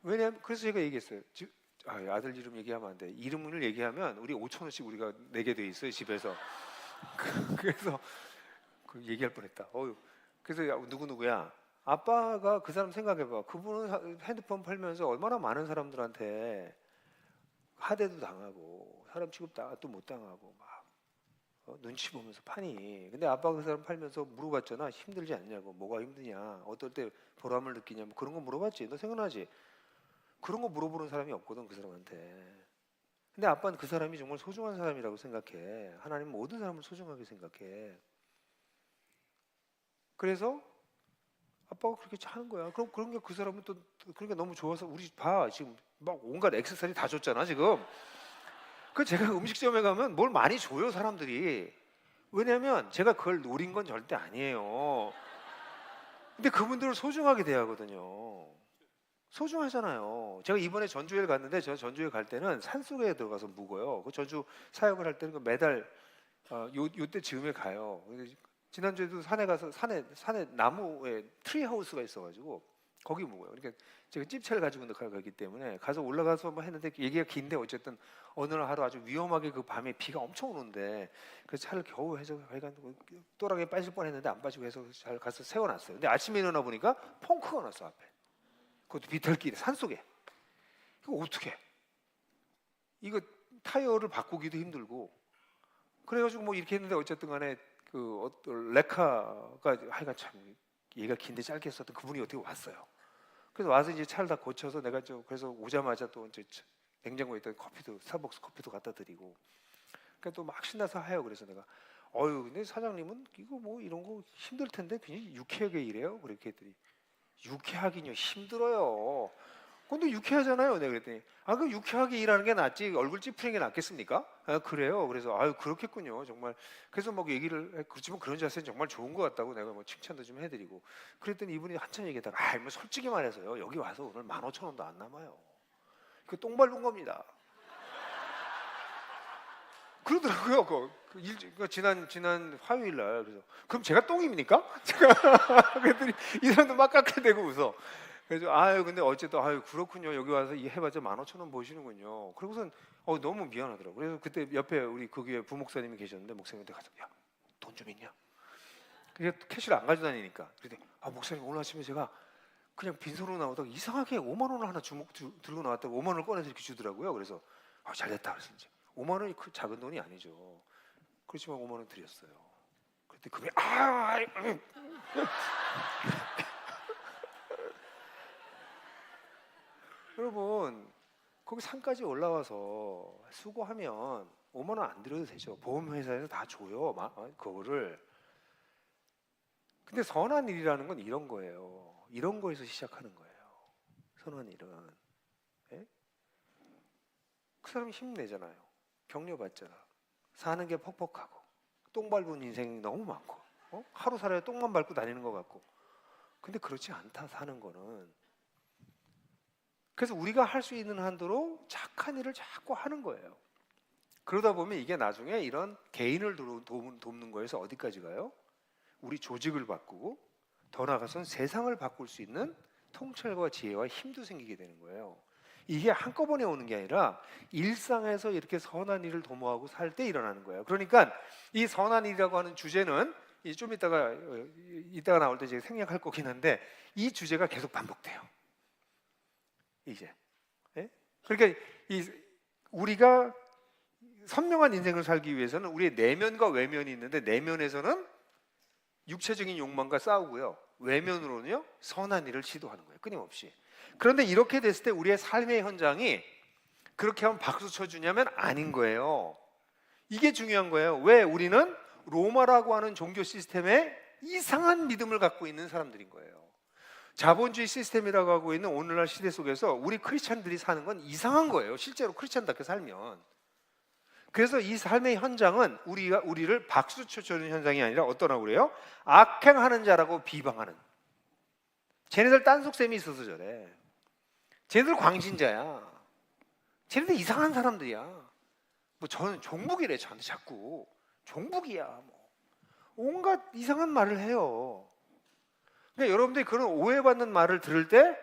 왜냐면 그래서 제가 얘기했어요. 아들 이름 얘기하면 안 돼. 이름을 얘기하면 우리 5,000원씩 우리가 내게 돼 있어요 집에서. 그래서 얘기할 뻔했다. 그래서 누구야? 아빠가 그 사람 생각해봐. 그분은 핸드폰 팔면서 얼마나 많은 사람들한테 하대도 당하고 사람 취급 또 못 당하고 막 눈치 보면서 파니. 근데 아빠가 그 사람 팔면서 물어봤잖아. 힘들지 않냐고. 뭐가 힘드냐. 어떨 때 보람을 느끼냐. 뭐 그런 거 물어봤지. 너 생각나지? 그런 거 물어보는 사람이 없거든 그 사람한테. 근데 아빠는 그 사람이 정말 소중한 사람이라고 생각해. 하나님은 모든 사람을 소중하게 생각해. 그래서 아빠가 그렇게 하는 거야. 그럼 그런 게 그 사람은 또 그러니까 너무 좋아서 우리 봐 지금 막 온갖 액세서리 다 줬잖아 지금. 그 제가 음식점에 가면 뭘 많이 줘요 사람들이. 왜냐하면 제가 그걸 노린 건 절대 아니에요. 근데 그분들을 소중하게 대하거든요. 소중하잖아요. 제가 이번에 전주에 갔는데 저 전주에 갈 때는 산속에 들어가서 묵어요. 그 전주 사역을 할 때는 그 매달 요때 즈음에 가요. 지난주에도 산에 가서 산에 나무에 트리 하우스가 있어가지고 거기 묵어요. 그러니까 제가 집차를 가지고 가기 때문에 가서 올라가서 뭐 했는데 얘기가 긴데 어쨌든 어느 날 하루 아주 위험하게 그 밤에 비가 엄청 오는데 그 차를 겨우 해서 또락에 빠질 뻔했는데 안 빠지고 해서 잘 가서 세워놨어요. 근데 아침에 일어나 보니까 펑크가 났어 앞에. 그것도 비탈길에 산속에. 이거 어떻게? 이거 타이어를 바꾸기도 힘들고 그래가지고 뭐 이렇게 했는데 어쨌든 간에 그 어떤 레카가 하여간 참 얘가 긴데 짧게 썼던 그분이 어떻게 왔어요. 그래서 와서 이제 차를 다 고쳐서 내가 그래서 오자마자 또 이제 냉장고에 있던 커피도 스타벅스 커피도 갖다 드리고 그러니까 또 막 신나서 해요. 그래서 내가 근데 사장님은 이거 뭐 이런 거 힘들 텐데 굉장히 유쾌하게 일해요. 그렇게 했더니 유쾌하긴요 힘들어요. 근데 유쾌하잖아요. 내가 그랬더니 그럼 유쾌하게 일하는 게 낫지 얼굴 찌푸리는 게 낫겠습니까? 그래요. 그래서 그렇겠군요. 정말 그래서 막 얘기를 그렇지만 그런 자세는 정말 좋은 것 같다고 내가 뭐 칭찬도 좀 해드리고 그랬더니 이분이 한참 얘기하다가 뭐 솔직히 말해서요 여기 와서 오늘 15,000원도 안 남아요. 그 똥 밟은 겁니다. 그러더라고요. 지난 화요일 날 그래서 그럼 제가 똥입니까? 제가 그랬더니 이 사람도 막 깎아대고 웃어. 그래서 근데 어쨌든 그렇군요. 여기 와서 해봤자 15,000원 버시는군요. 그러고선 너무 미안하더라고. 그래서 그때 옆에 우리 그 교회 부목사님이 계셨는데 목사님한테 가서 야 돈 좀 있냐? 그게 캐시를 안 가지고 다니니까. 그랬더니 목사님 오늘 아침에 제가 그냥 빈손으로 나오다가 이상하게 5만 원을 하나 들고 나왔다고 5만 원을 꺼내서 이렇게 주더라고요. 그래서 잘됐다 그래서 이제 5만 원이 그 작은 돈이 아니죠. 그렇지만 5만 원 드렸어요. 그때 그분이 여러분 거기 산까지 올라와서 수고하면 5만 원 안 드려도 되죠. 보험회사에서 다 줘요. 그거를. 근데 선한 일이라는 건 이런 거예요. 이런 거에서 시작하는 거예요. 선한 일은. 예? 그 사람이 힘내잖아요. 격려받잖아. 사는 게 퍽퍽하고 똥 밟은 인생이 너무 많고 하루 살아야 똥만 밟고 다니는 것 같고 근데 그렇지 않다 사는 거는. 그래서 우리가 할 수 있는 한도로 착한 일을 자꾸 하는 거예요. 그러다 보면 이게 나중에 이런 개인을 돕는 거에서 어디까지 가요? 우리 조직을 바꾸고 더 나아가서는 세상을 바꿀 수 있는 통찰과 지혜와 힘도 생기게 되는 거예요. 이게 한꺼번에 오는 게 아니라 일상에서 이렇게 선한 일을 도모하고 살 때 일어나는 거예요. 그러니까 이 선한 일이라고 하는 주제는 좀 이따가 나올 때 제가 생략할 거긴 한데 이 주제가 계속 반복돼요. 이제. 예? 그러니까 우리가 선명한 인생을 살기 위해서는 우리의 내면과 외면이 있는데 내면에서는 육체적인 욕망과 싸우고요. 외면으로는요 선한 일을 시도하는 거예요. 끊임없이. 그런데 이렇게 됐을 때 우리의 삶의 현장이 그렇게 하면 박수 쳐주냐면 아닌 거예요. 이게 중요한 거예요. 왜? 우리는 로마라고 하는 종교 시스템에 이상한 믿음을 갖고 있는 사람들인 거예요. 자본주의 시스템이라고 하고 있는 오늘날 시대 속에서 우리 크리스찬들이 사는 건 이상한 거예요. 실제로 크리스찬답게 살면. 그래서 이 삶의 현장은 우리를 박수 쳐주는 현장이 아니라 어떠라고 그래요? 악행하는 자라고 비방하는. 쟤네들 딴속셈이 있어서 저래. 쟤네들 광신자야. 쟤네들 이상한 사람들이야. 뭐 저는 종북이래. 저한테 자꾸 종북이야. 뭐 온갖 이상한 말을 해요. 그러니까 여러분들이 그런 오해받는 말을 들을 때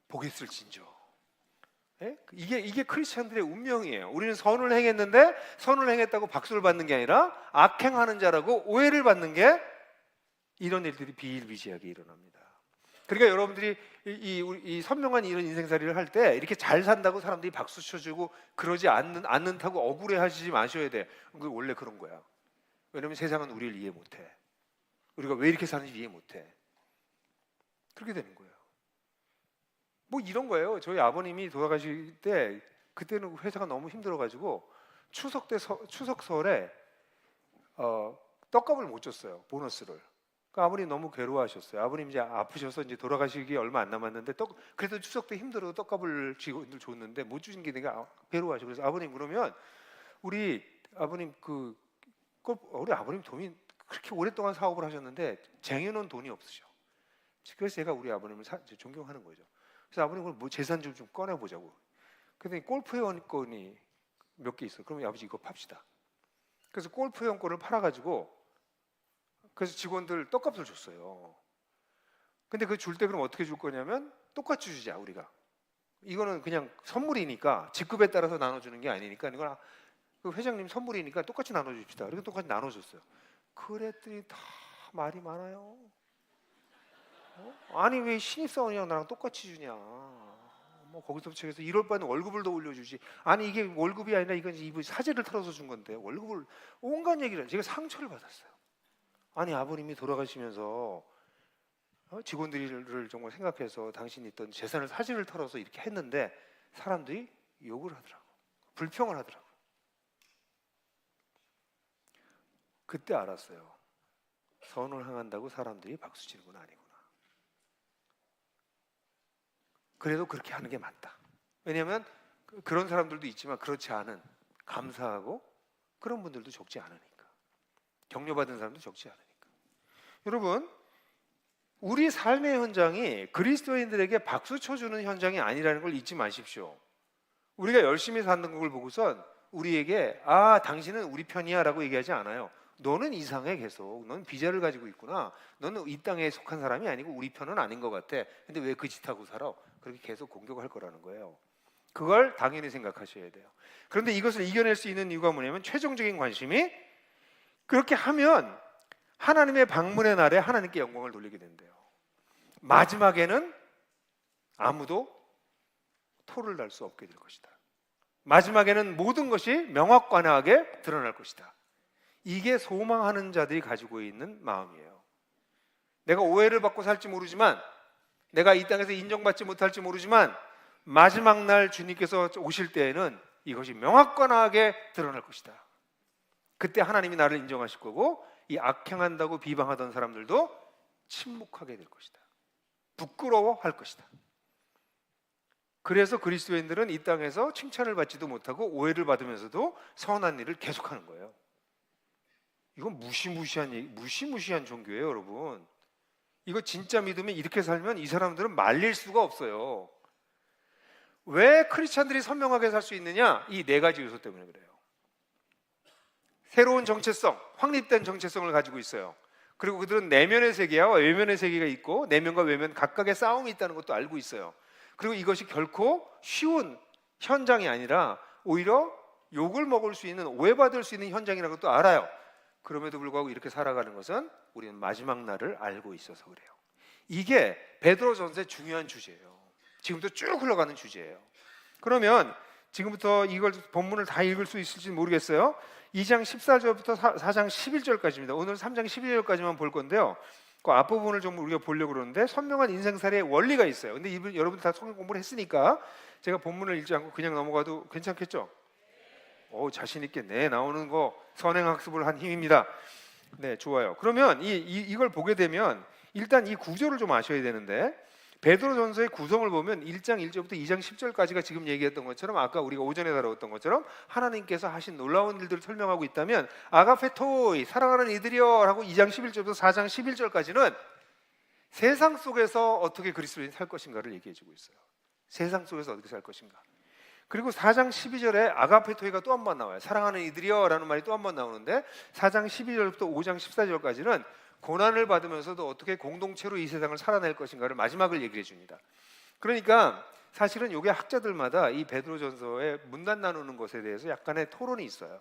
복이 있을진저. 예? 이게 크리스찬들의 운명이에요. 우리는 선을 행했는데 선을 행했다고 박수를 받는 게 아니라 악행하는 자라고 오해를 받는 게 이런 일들이 비일비재하게 일어납니다. 그러니까 여러분들이 이 선명한 이런 인생살이를 할 때 이렇게 잘 산다고 사람들이 박수 쳐주고 그러지 않는다고 억울해하시지 마셔야 돼. 원래 그런 거야. 왜냐면 세상은 우리를 이해 못해. 우리가 왜 이렇게 사는지 이해 못해. 그렇게 되는 거예요. 뭐 이런 거예요. 저희 아버님이 돌아가실 때 그때는 회사가 너무 힘들어가지고 추석 설에 떡값을 못 줬어요. 보너스를. 그러니까 아버님 너무 괴로워하셨어요. 아버님 이제 아프셔서 이제 돌아가시기 얼마 안 남았는데 그래도 추석 때 힘들어도 떡값을 직원들 줬는데 못 주신 게 내가 괴로워하셔. 그래서 아버님 그러면 우리 아버님 우리 아버님 돈이 그렇게 오랫동안 사업을 하셨는데 쟁여놓은 돈이 없으셔. 그래서 제가 우리 아버님을 존경하는 거죠. 그래서 아버님 뭐 재산 좀 꺼내 보자고. 그랬더니 골프 회원권이 몇 개 있어. 그러면 아버지 이거 팝시다. 그래서 골프 회원권을 팔아가지고 그래서 직원들 떡값을 줬어요. 근데 그 줄 때 그럼 어떻게 줄 거냐면 똑같이 주자 우리가. 이거는 그냥 선물이니까 직급에 따라서 나눠주는 게 아니니까 이건 그 회장님 선물이니까 똑같이 나눠줍시다. 그리고 똑같이 나눠줬어요. 그랬더니 다 말이 많아요. 아니 왜 신입사원이랑 나랑 똑같이 주냐. 뭐 거기서부터 해서 이럴 바에는 월급을 더 올려주지. 아니 이게 월급이 아니라 이건 사재를 털어서 준 건데 월급을 온갖 얘기를 제가 상처를 받았어요. 아니 아버님이 돌아가시면서 직원들을 정말 생각해서 당신이 있던 재산을 사재를 털어서 이렇게 했는데 사람들이 욕을 하더라고. 불평을 하더라고. 그때 알았어요. 선을 행한다고 사람들이 박수 치는 건 아니구나. 그래도 그렇게 하는 게 맞다. 왜냐하면 그런 사람들도 있지만 그렇지 않은 감사하고 그런 분들도 적지 않으니까. 격려받은 사람도 적지 않으니까. 여러분 우리 삶의 현장이 그리스도인들에게 박수 쳐주는 현장이 아니라는 걸 잊지 마십시오. 우리가 열심히 사는 걸 보고선 우리에게 당신은 우리 편이야 라고 얘기하지 않아요. 너는 이상해 계속. 너는 비자를 가지고 있구나. 너는 이 땅에 속한 사람이 아니고 우리 편은 아닌 것 같아. 근데 왜 그 짓하고 살아? 그렇게 계속 공격할 거라는 거예요. 그걸 당연히 생각하셔야 돼요. 그런데 이것을 이겨낼 수 있는 이유가 뭐냐면 최종적인 관심이 그렇게 하면 하나님의 방문의 날에 하나님께 영광을 돌리게 된대요. 마지막에는 아무도 토를 달 수 없게 될 것이다. 마지막에는 모든 것이 명확관하게 드러날 것이다. 이게 소망하는 자들이 가지고 있는 마음이에요. 내가 오해를 받고 살지 모르지만 내가 이 땅에서 인정받지 못할지 모르지만 마지막 날 주님께서 오실 때에는 이것이 명확관하게 드러날 것이다. 그때 하나님이 나를 인정하실 거고 이 악행한다고 비방하던 사람들도 침묵하게 될 것이다. 부끄러워할 것이다. 그래서 그리스도인들은 이 땅에서 칭찬을 받지도 못하고 오해를 받으면서도 선한 일을 계속하는 거예요. 이건 무시무시한 종교예요, 여러분. 이거 진짜 믿으면 이렇게 살면 이 사람들은 말릴 수가 없어요. 왜 크리스찬들이 선명하게 살 수 있느냐? 이 네 가지 요소 때문에 그래요. 새로운 정체성, 확립된 정체성을 가지고 있어요. 그리고 그들은 내면의 세계와 외면의 세계가 있고 내면과 외면 각각의 싸움이 있다는 것도 알고 있어요. 그리고 이것이 결코 쉬운 현장이 아니라 오히려 욕을 먹을 수 있는, 오해받을 수 있는 현장이라는 것도 알아요. 그럼에도 불구하고 이렇게 살아가는 것은 우리는 마지막 날을 알고 있어서 그래요. 이게 베드로전서의 중요한 주제예요. 지금부터 쭉 흘러가는 주제예요. 그러면 지금부터 이걸 본문을 다 읽을 수 있을지 모르겠어요. 2장 14절부터 4장 11절까지입니다. 오늘 3장 12절까지만 볼 건데요. 그 앞부분을 좀 우리가 보려고 그러는데 선명한 인생살이의 원리가 있어요. 근데 여러분 다 성경 공부를 했으니까 제가 본문을 읽지 않고 그냥 넘어가도 괜찮겠죠? 자신 있게 나오는 거 선행학습을 한 힘입니다. 네, 좋아요. 그러면 이걸 보게 되면 일단 이 구조를 좀 아셔야 되는데 베드로전서의 구성을 보면 1장 1절부터 2장 10절까지가 지금 얘기했던 것처럼 아까 우리가 오전에 다뤘던 것처럼 하나님께서 하신 놀라운 일들을 설명하고 있다면 아가페토이 사랑하는 이들이여 라고 2장 11절부터 4장 11절까지는 세상 속에서 어떻게 그리스도인이 살 것인가를 얘기해 주고 있어요. 세상 속에서 어떻게 살 것인가. 그리고 4장 12절에 아가페토이가 또 한 번 나와요. 사랑하는 이들이여 라는 말이 또 한 번 나오는데 4장 12절부터 5장 14절까지는 고난을 받으면서도 어떻게 공동체로 이 세상을 살아낼 것인가를 마지막을 얘기해 줍니다. 그러니까 사실은 이게 학자들마다 이 베드로전서의 문단 나누는 것에 대해서 약간의 토론이 있어요.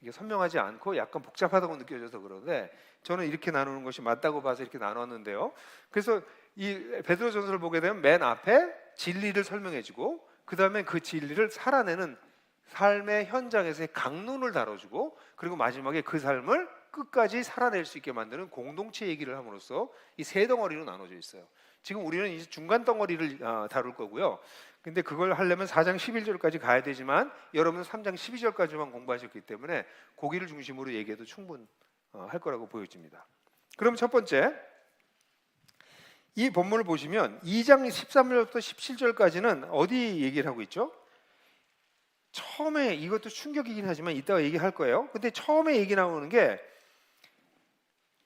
이게 선명하지 않고 약간 복잡하다고 느껴져서 그런데 저는 이렇게 나누는 것이 맞다고 봐서 이렇게 나눴는데요. 그래서 이 베드로전서를 보게 되면 맨 앞에 진리를 설명해주고 그 다음에 그 진리를 살아내는 삶의 현장에서의 강론을 다뤄주고 그리고 마지막에 그 삶을 끝까지 살아낼 수 있게 만드는 공동체 얘기를 함으로써 이 세 덩어리로 나눠져 있어요. 지금 우리는 이제 중간 덩어리를 다룰 거고요. 근데 그걸 하려면 4장 11절까지 가야 되지만 여러분은 3장 12절까지만 공부하셨기 때문에 거기를 중심으로 얘기해도 충분할 거라고 보여집니다. 그럼 첫 번째, 이 본문을 보시면 2장 13절부터 17절까지는 어디 얘기를 하고 있죠? 처음에, 이것도 충격이긴 하지만 이따가 얘기할 거예요. 근데 처음에 얘기 나오는 게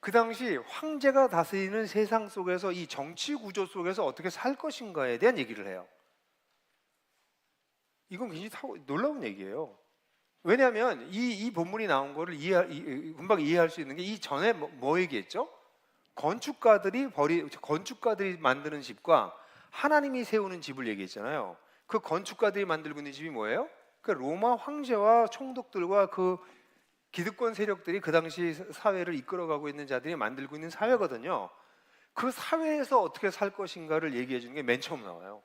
그 당시 황제가 다스리는 세상 속에서 이 정치 구조 속에서 어떻게 살 것인가에 대한 얘기를 해요. 이건 굉장히 놀라운 얘기예요. 왜냐하면 이 본문이 나온 거를 금방 이해할 수 있는 게 이 전에 뭐 얘기했죠? 건축가들이 만드는 집과 하나님이 세우는 집을 얘기했잖아요. 그 건축가들이 만들고 있는 집이 뭐예요? 그 로마 황제와 총독들과 그 기득권 세력들이 그 당시 사회를 이끌어가고 있는 자들이 만들고 있는 사회거든요. 그 사회에서 어떻게 살 것인가를 얘기해 주는 게 맨 처음 나와요.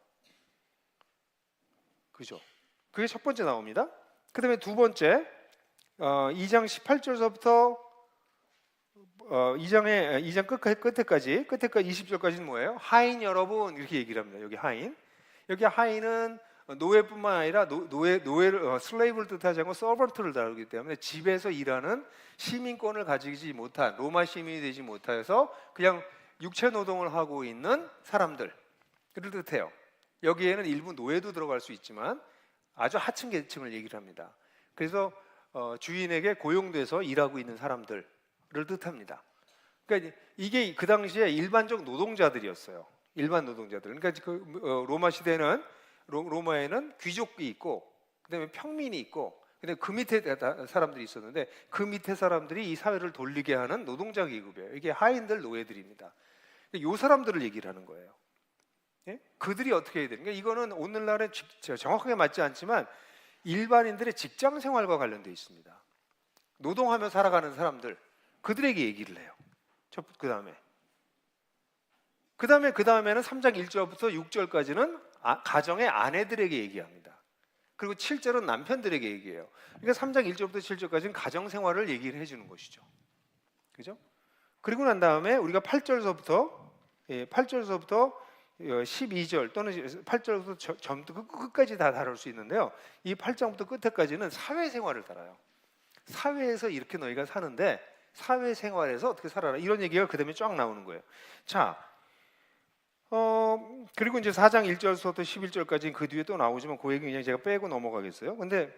그죠? 그게 첫 번째 나옵니다. 그 다음에 두 번째, 2장 18절서부터 2장 끝에까지 20절까지는 뭐예요? 하인 여러분, 이렇게 얘기를 합니다. 여기 하인. 여기 하인은 노예뿐만 아니라 노예를 슬레이브를 뜻하지 않고 서번트를 다루기 때문에 집에서 일하는 시민권을 가지지 못한 로마 시민이 되지 못해서 그냥 육체 노동을 하고 있는 사람들을 뜻해요. 여기에는 일부 노예도 들어갈 수 있지만 아주 하층 계층을 얘기를 합니다. 그래서 주인에게 고용돼서 일하고 있는 사람들을 뜻합니다. 그러니까 이게 그 당시에 일반적 노동자들이었어요. 일반 노동자들. 그러니까 로마 시대는 로마에는 귀족이 있고 그다음에 평민이 있고 근데 그 밑에 사람들이 있었는데 그 밑에 사람들이 이 사회를 돌리게 하는 노동자 계급이에요. 이게 하인들, 노예들입니다. 이 사람들을 얘기를 하는 거예요. 예? 그들이 어떻게 해야 되는가? 이거는 오늘날에 정확하게 맞지 않지만 일반인들의 직장 생활과 관련되어 있습니다. 노동하며 살아가는 사람들, 그들에게 얘기를 해요. 그 다음에는 3장 1절부터 6절까지는 가정의 아내들에게 얘기합니다. 그리고 7절은 남편들에게 얘기해요. 그러니까 3장 1절부터 7절까지는 가정 생활을 얘기를 해주는 것이죠. 그죠? 그리고 난 다음에 우리가 8절서부터 12절 또는 8절부터 전부터 끝까지 다 다룰 수 있는데요. 이 8장부터 끝에까지는 사회생활을 다뤄요. 사회에서 이렇게 너희가 사는데 사회생활에서 어떻게 살아라, 이런 얘기가 그 다음에 쫙 나오는 거예요. 자, 그리고 이제 4장 1절부터 11절까지는 그 뒤에 또 나오지만 그 얘기 그냥 제가 빼고 넘어가겠어요. 근데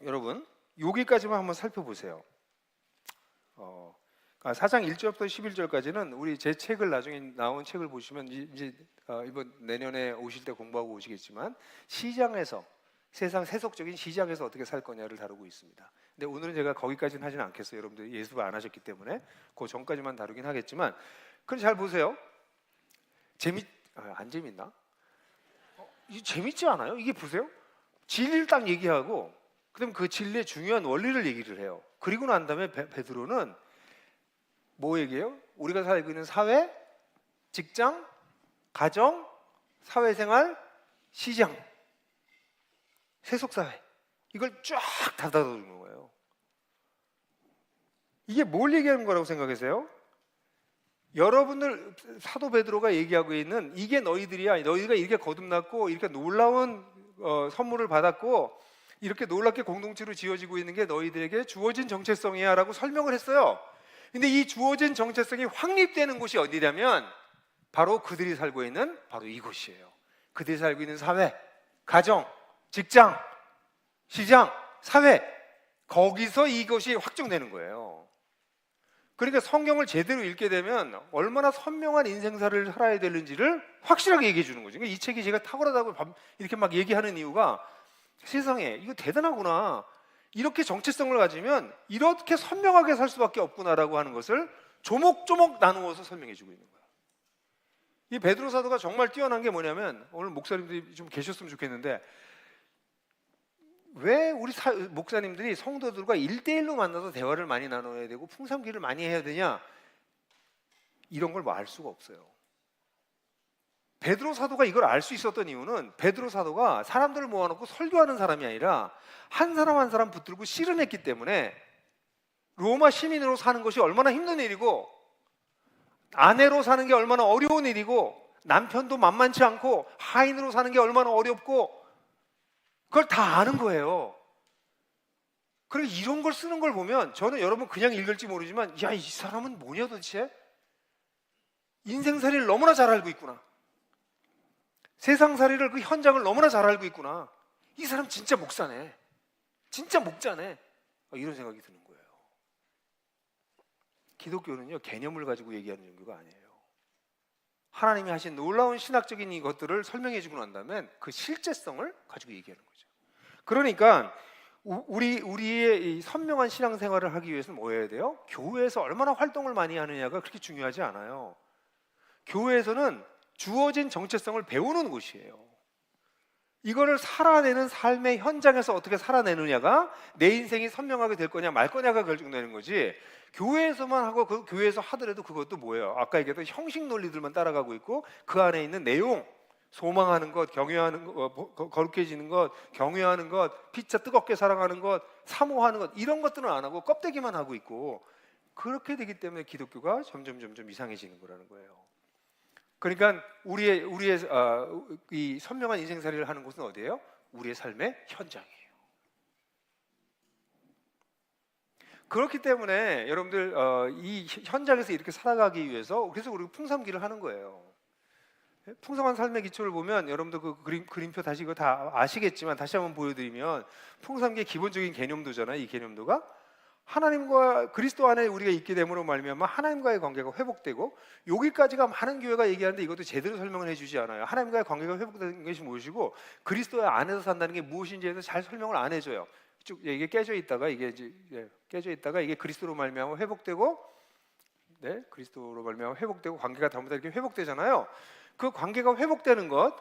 여러분 여기까지만 한번 살펴보세요. 4장 1절부터 11절까지는 우리 제 책을 나중에 나온 책을 보시면 이제 이번 내년에 오실 때 공부하고 오시겠지만 시장에서 세상 세속적인 시장에서 어떻게 살 거냐를 다루고 있습니다. 근데 오늘은 제가 거기까지는 하지는 않겠어요. 여러분들 예습을 안 하셨기 때문에 그 전까지만 다루긴 하겠지만, 그럼 잘 보세요. 안 재밌나? 이게 재밌지 않아요? 이게 보세요. 진리를 딱 얘기하고 그다음 그 진리의 중요한 원리를 얘기를 해요. 그리고 난 다음에 베드로는 뭐 얘기해요? 우리가 살고 있는 사회, 직장, 가정, 사회생활, 시장, 세속사회, 이걸 쫙 닫아두는 거예요. 이게 뭘 얘기하는 거라고 생각하세요? 여러분들 사도 베드로가 얘기하고 있는 이게 너희들이야. 너희가 이렇게 거듭났고 이렇게 놀라운 선물을 받았고 이렇게 놀랍게 공동체로 지어지고 있는 게 너희들에게 주어진 정체성이야 라고 설명을 했어요. 근데 이 주어진 정체성이 확립되는 곳이 어디냐면 바로 그들이 살고 있는 바로 이곳이에요. 그들이 살고 있는 사회, 가정, 직장, 시장, 사회, 거기서 이것이 확정되는 거예요. 그러니까 성경을 제대로 읽게 되면 얼마나 선명한 인생사를 살아야 되는지를 확실하게 얘기해 주는 거죠. 그러니까 이 책이 제가 탁월하다고 이렇게 막 얘기하는 이유가, 세상에 이거 대단하구나, 이렇게 정체성을 가지면 이렇게 선명하게 살 수밖에 없구나라고 하는 것을 조목조목 나누어서 설명해 주고 있는 거예요. 이 베드로 사도가 정말 뛰어난 게 뭐냐면, 오늘 목사님들이 좀 계셨으면 좋겠는데, 왜 우리 목사님들이 성도들과 1대1로 만나서 대화를 많이 나눠야 되고 풍성기를 많이 해야 되냐? 이런 걸 뭐 알 수가 없어요. 베드로 사도가 이걸 알 수 있었던 이유는 베드로 사도가 사람들을 모아놓고 설교하는 사람이 아니라 한 사람 한 사람 붙들고 씨름했기 때문에 로마 시민으로 사는 것이 얼마나 힘든 일이고 아내로 사는 게 얼마나 어려운 일이고 남편도 만만치 않고 하인으로 사는 게 얼마나 어렵고 그걸 다 아는 거예요. 그리고 이런 걸 쓰는 걸 보면 저는 여러분 그냥 읽을지 모르지만 야, 이 사람은 뭐냐 도대체? 인생살이를 너무나 잘 알고 있구나. 세상살이를 그 현장을 너무나 잘 알고 있구나. 이 사람 진짜 목사네. 진짜 목자네. 이런 생각이 드는 거예요. 기독교는요, 개념을 가지고 얘기하는 종교가 아니에요. 하나님이 하신 놀라운 신학적인 이것들을 설명해 주고 난 다음에 그 실제성을 가지고 얘기하는 거죠. 그러니까 우리의 이 선명한 신앙생활을 하기 위해서는 뭐 해야 돼요? 교회에서 얼마나 활동을 많이 하느냐가 그렇게 중요하지 않아요. 교회에서는 주어진 정체성을 배우는 곳이에요. 이거를 살아내는 삶의 현장에서 어떻게 살아내느냐가 내 인생이 선명하게 될 거냐 말 거냐가 결정되는 거지. 교회에서만 하고 그 교회에서 하더라도 그것도 뭐예요? 아까 얘기했던 형식 논리들만 따라가고 있고 그 안에 있는 내용, 소망하는 것, 경외하는 것, 거룩해지는 것, 경외하는 것, 피차 뜨겁게 사랑하는 것, 사모하는 것 이런 것들은 안 하고 껍데기만 하고 있고 그렇게 되기 때문에 기독교가 점점 이상해지는 거라는 거예요. 그러니까 우리의 이 선명한 인생살이를 하는 곳은 어디예요? 우리의 삶의 현장이에요. 그렇기 때문에 여러분들 이 현장에서 이렇게 살아가기 위해서 그래서 우리가 풍삼기를 하는 거예요. 풍성한 삶의 기초를 보면 여러분들 그 그림표 다시 이거 다 아시겠지만 다시 한번 보여드리면 풍삼기의 기본적인 개념도잖아요. 이 개념도가 하나님과 그리스도 안에 우리가 있게 됨으로 말미암아 하나님과의 관계가 회복되고 여기까지가 많은 교회가 얘기하는데 이것도 제대로 설명을 해주지 않아요. 하나님과의 관계가 회복되는 것이 무엇이고 그리스도 안에서 산다는 게 무엇인지에 대해서 잘 설명을 안 해줘요. 쭉 이게 깨져 있다가 이게 그리스도로 말미암아 회복되고, 네, 그리스도로 말미암아 회복되고 관계가 다음부터 이렇게 회복되잖아요. 그 관계가 회복되는 것,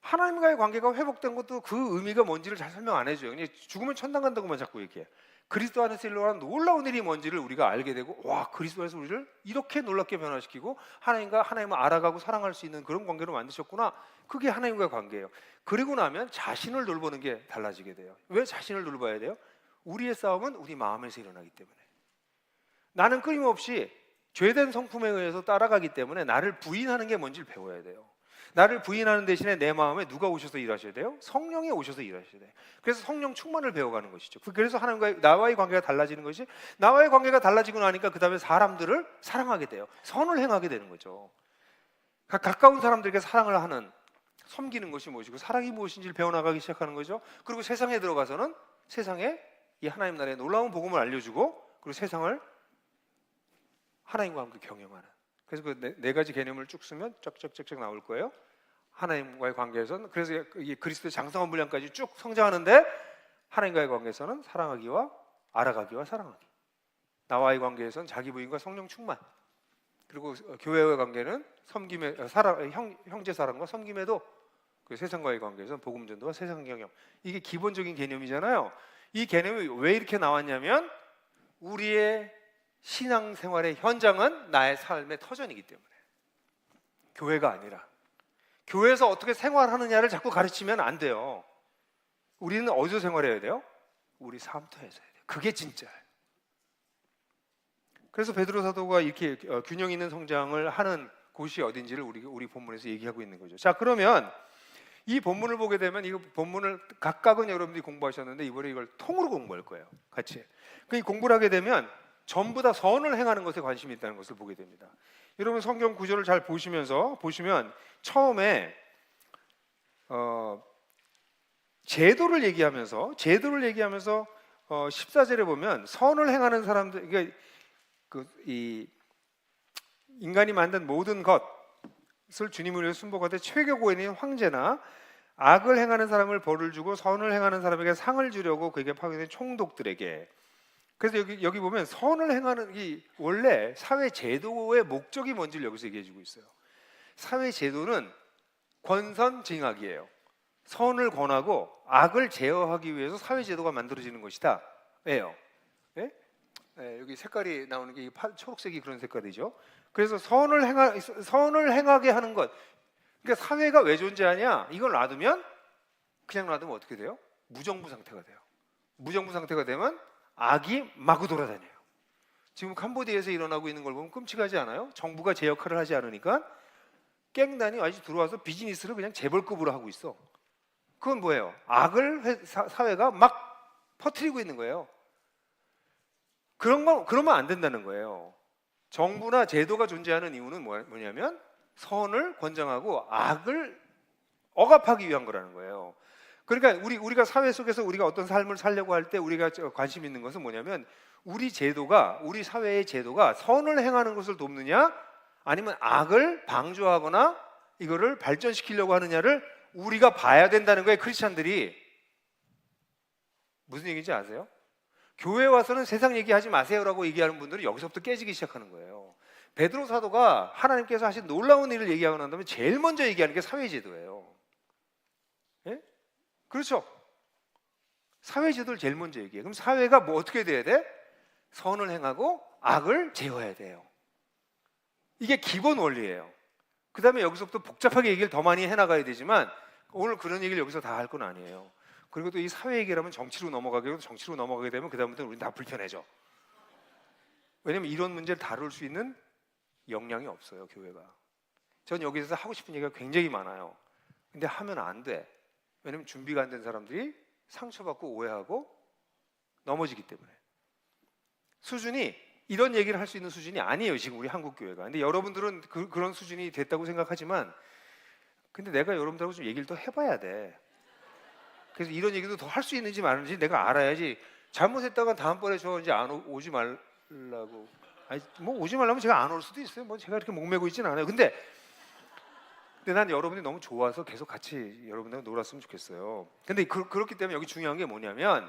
하나님과의 관계가 회복된 것도 그 의미가 뭔지를 잘 설명 안 해줘요. 그냥 죽으면 천당 간다고만 자꾸 얘기해. 그리스도 안에서 일어나는 놀라운 일이 뭔지를 우리가 알게 되고 와 그리스도 안에서 우리를 이렇게 놀랍게 변화시키고 하나님을 알아가고 사랑할 수 있는 그런 관계로 만드셨구나. 그게 하나님과의 관계예요. 그리고 나면 자신을 돌보는 게 달라지게 돼요. 왜 자신을 돌봐야 돼요? 우리의 싸움은 우리 마음에서 일어나기 때문에 나는 끊임없이 죄된 성품에 의해서 따라가기 때문에 나를 부인하는 게 뭔지를 배워야 돼요. 나를 부인하는 대신에 내 마음에 누가 오셔서 일하셔야 돼요? 성령이 오셔서 일하셔야 돼요. 그래서 성령 충만을 배워가는 것이죠. 그래서 하나님과의 나와의 관계가 달라지는 것이 나와의 관계가 달라지고 나니까 그 다음에 사람들을 사랑하게 돼요. 선을 행하게 되는 거죠. 가까운 사람들에게 사랑을 하는 섬기는 것이 무엇이고 사랑이 무엇인지를 배워나가기 시작하는 거죠. 그리고 세상에 들어가서는 세상에 이 하나님 나라의 놀라운 복음을 알려주고 그리고 세상을 하나님과 함께 경영하는. 그래서 그 네 가지 개념을 쭉 쓰면 쫙쫙쫙쫙 나올 거예요. 하나님과의 관계에서는 그래서 이 그리스도의 장성한 분량까지 쭉 성장하는데 하나님과의 관계에서는 사랑하기와 알아가기와 사랑하기. 나와의 관계에서는 자기 부인과 성령 충만. 그리고 교회와의 관계는 섬김의 형제 사랑과 섬김에도 그 세상과의 관계에서는 복음 전도와 세상 경영. 이게 기본적인 개념이잖아요. 이 개념이 왜 이렇게 나왔냐면 우리의 신앙생활의 현장은 나의 삶의 터전이기 때문에 교회가 아니라 교회에서 어떻게 생활하느냐를 자꾸 가르치면 안 돼요. 우리는 어디서 생활해야 돼요? 우리 삶터에서 해야 돼요. 그게 진짜예요. 그래서 베드로 사도가 이렇게 균형 있는 성장을 하는 곳이 어딘지를 우리 본문에서 얘기하고 있는 거죠. 자, 그러면 이 본문을 보게 되면 이 본문을 각각은 여러분들이 공부하셨는데 이번에 이걸 통으로 공부할 거예요. 같이. 그 공부를 하게 되면 전부 다 선을 행하는 것에 관심이 있다는 것을 보게 됩니다. 여러분 성경 구절을 잘 보시면 처음에 제도를 얘기하면서 14절에 보면 선을 행하는 사람들, 이게 이 인간이 만든 모든 것을 주님을 위해 순복하되 최고고인인 황제나 악을 행하는 사람을 벌을 주고 선을 행하는 사람에게 상을 주려고 그에게 파견된 총독들에게. 그래서 여기 보면 선을 행하는 이 원래 사회 제도의 목적이 뭔지를 여기서 얘기해 주고 있어요. 사회 제도는 권선징악이에요. 선을 권하고 악을 제어하기 위해서 사회 제도가 만들어지는 것이다. 왜요? 네? 네, 여기 색깔이 나오는 게 초록색이 그런 색깔이죠. 그래서 선을 행하게 하는 것. 그러니까 사회가 왜 존재하냐? 이걸 놔두면 그냥 놔두면 어떻게 돼요? 무정부 상태가 돼요. 무정부 상태가 되면 악이 마구 돌아다녀요. 지금 캄보디아에서 일어나고 있는 걸 보면 끔찍하지 않아요? 정부가 제 역할을 하지 않으니까 갱단이 아직 들어와서 비즈니스를 그냥 재벌급으로 하고 있어. 그건 뭐예요? 악을 사회가 막 퍼뜨리고 있는 거예요. 그러면 안 된다는 거예요. 정부나 제도가 존재하는 이유는 뭐냐면 선을 권장하고 악을 억압하기 위한 거라는 거예요. 그러니까 우리가 사회 속에서 우리가 어떤 삶을 살려고 할 때 우리가 관심 있는 것은 뭐냐면 우리 사회의 제도가 선을 행하는 것을 돕느냐 아니면 악을 방조하거나 이거를 발전시키려고 하느냐를 우리가 봐야 된다는 거예요. 크리스찬들이. 무슨 얘기인지 아세요? 교회 와서는 세상 얘기하지 마세요라고 얘기하는 분들은 여기서부터 깨지기 시작하는 거예요. 베드로 사도가 하나님께서 하신 놀라운 일을 얘기하고 난 다음에 제일 먼저 얘기하는 게 사회제도예요. 예? 그렇죠? 사회제도를 제일 먼저 얘기해요. 그럼 사회가 뭐 어떻게 돼야 돼? 선을 행하고 악을 제어해야 돼요. 이게 기본 원리예요. 그 다음에 여기서부터 복잡하게 얘기를 더 많이 해나가야 되지만 오늘 그런 얘기를 여기서 다 할 건 아니에요. 그리고 또 이 사회 얘기라면 정치로 넘어가게 되면 그 다음부터는 우리는 다 불편해져. 왜냐면 이런 문제를 다룰 수 있는 역량이 없어요, 교회가. 전 여기서 하고 싶은 얘기가 굉장히 많아요. 근데 하면 안 돼. 왜냐면 준비가 안 된 사람들이 상처받고 오해하고 넘어지기 때문에. 수준이 이런 얘기를 할 수 있는 수준이 아니에요, 지금 우리 한국 교회가. 근데 여러분들은 그런 수준이 됐다고 생각하지만 근데 내가 여러분들하고 좀 얘기를 더 해봐야 돼. 그래서 이런 얘기도 더 할 수 있는지 마는지 내가 알아야지. 잘못했다가 다음번에 저 이제 오지 말라고. 아니, 뭐 오지 말라면 제가 안 올 수도 있어요. 뭐 제가 이렇게 목매고 있지는 않아요. 근데 난 여러분이 너무 좋아서 계속 같이 여러분들하고 놀았으면 좋겠어요. 근데 그렇기 때문에 여기 중요한 게 뭐냐면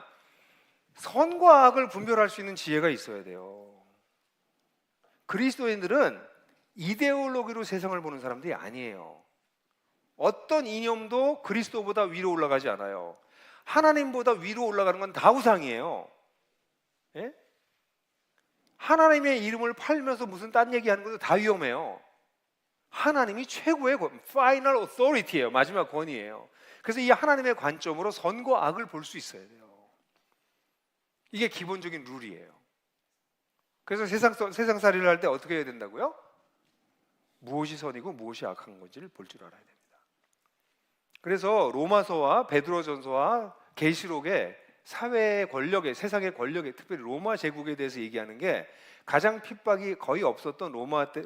선과 악을 분별할 수 있는 지혜가 있어야 돼요. 그리스도인들은 이데올로기로 세상을 보는 사람들이 아니에요. 어떤 이념도 그리스도보다 위로 올라가지 않아요. 하나님보다 위로 올라가는 건 다 우상이에요. 예? 하나님의 이름을 팔면서 무슨 딴 얘기하는 것도 다 위험해요. 하나님이 최고의 final authority예요. 마지막 권위예요. 그래서 이 하나님의 관점으로 선과 악을 볼 수 있어야 돼요. 이게 기본적인 룰이에요. 그래서 세상살이를 할 때 어떻게 해야 된다고요? 무엇이 선이고 무엇이 악한 건지를 볼 줄 알아야 됩니다. 그래서 로마서와 베드로전서와 계시록에 사회의 권력에, 세상의 권력에, 특별히 로마 제국에 대해서 얘기하는 게 가장 핍박이 거의 없었던 로마서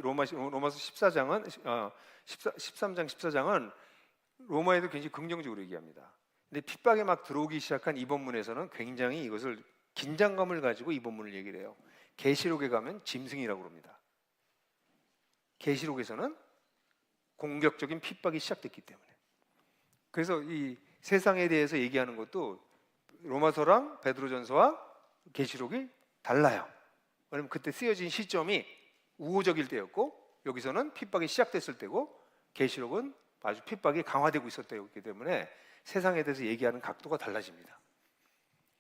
13장 14장은 로마에도 굉장히 긍정적으로 얘기합니다. 근데 핍박이 막 들어오기 시작한 이 본문에서는 굉장히 이것을 긴장감을 가지고 이 본문을 얘기를 해요. 계시록에 가면 짐승이라고 합니다. 계시록에서는 공격적인 핍박이 시작됐기 때문에. 그래서 이 세상에 대해서 얘기하는 것도 로마서랑 베드로전서와 계시록이 달라요. 왜냐면 그때 쓰여진 시점이 우호적일 때였고 여기서는 핍박이 시작됐을 때고 계시록은 아주 핍박이 강화되고 있었을 때였기 때문에 세상에 대해서 얘기하는 각도가 달라집니다.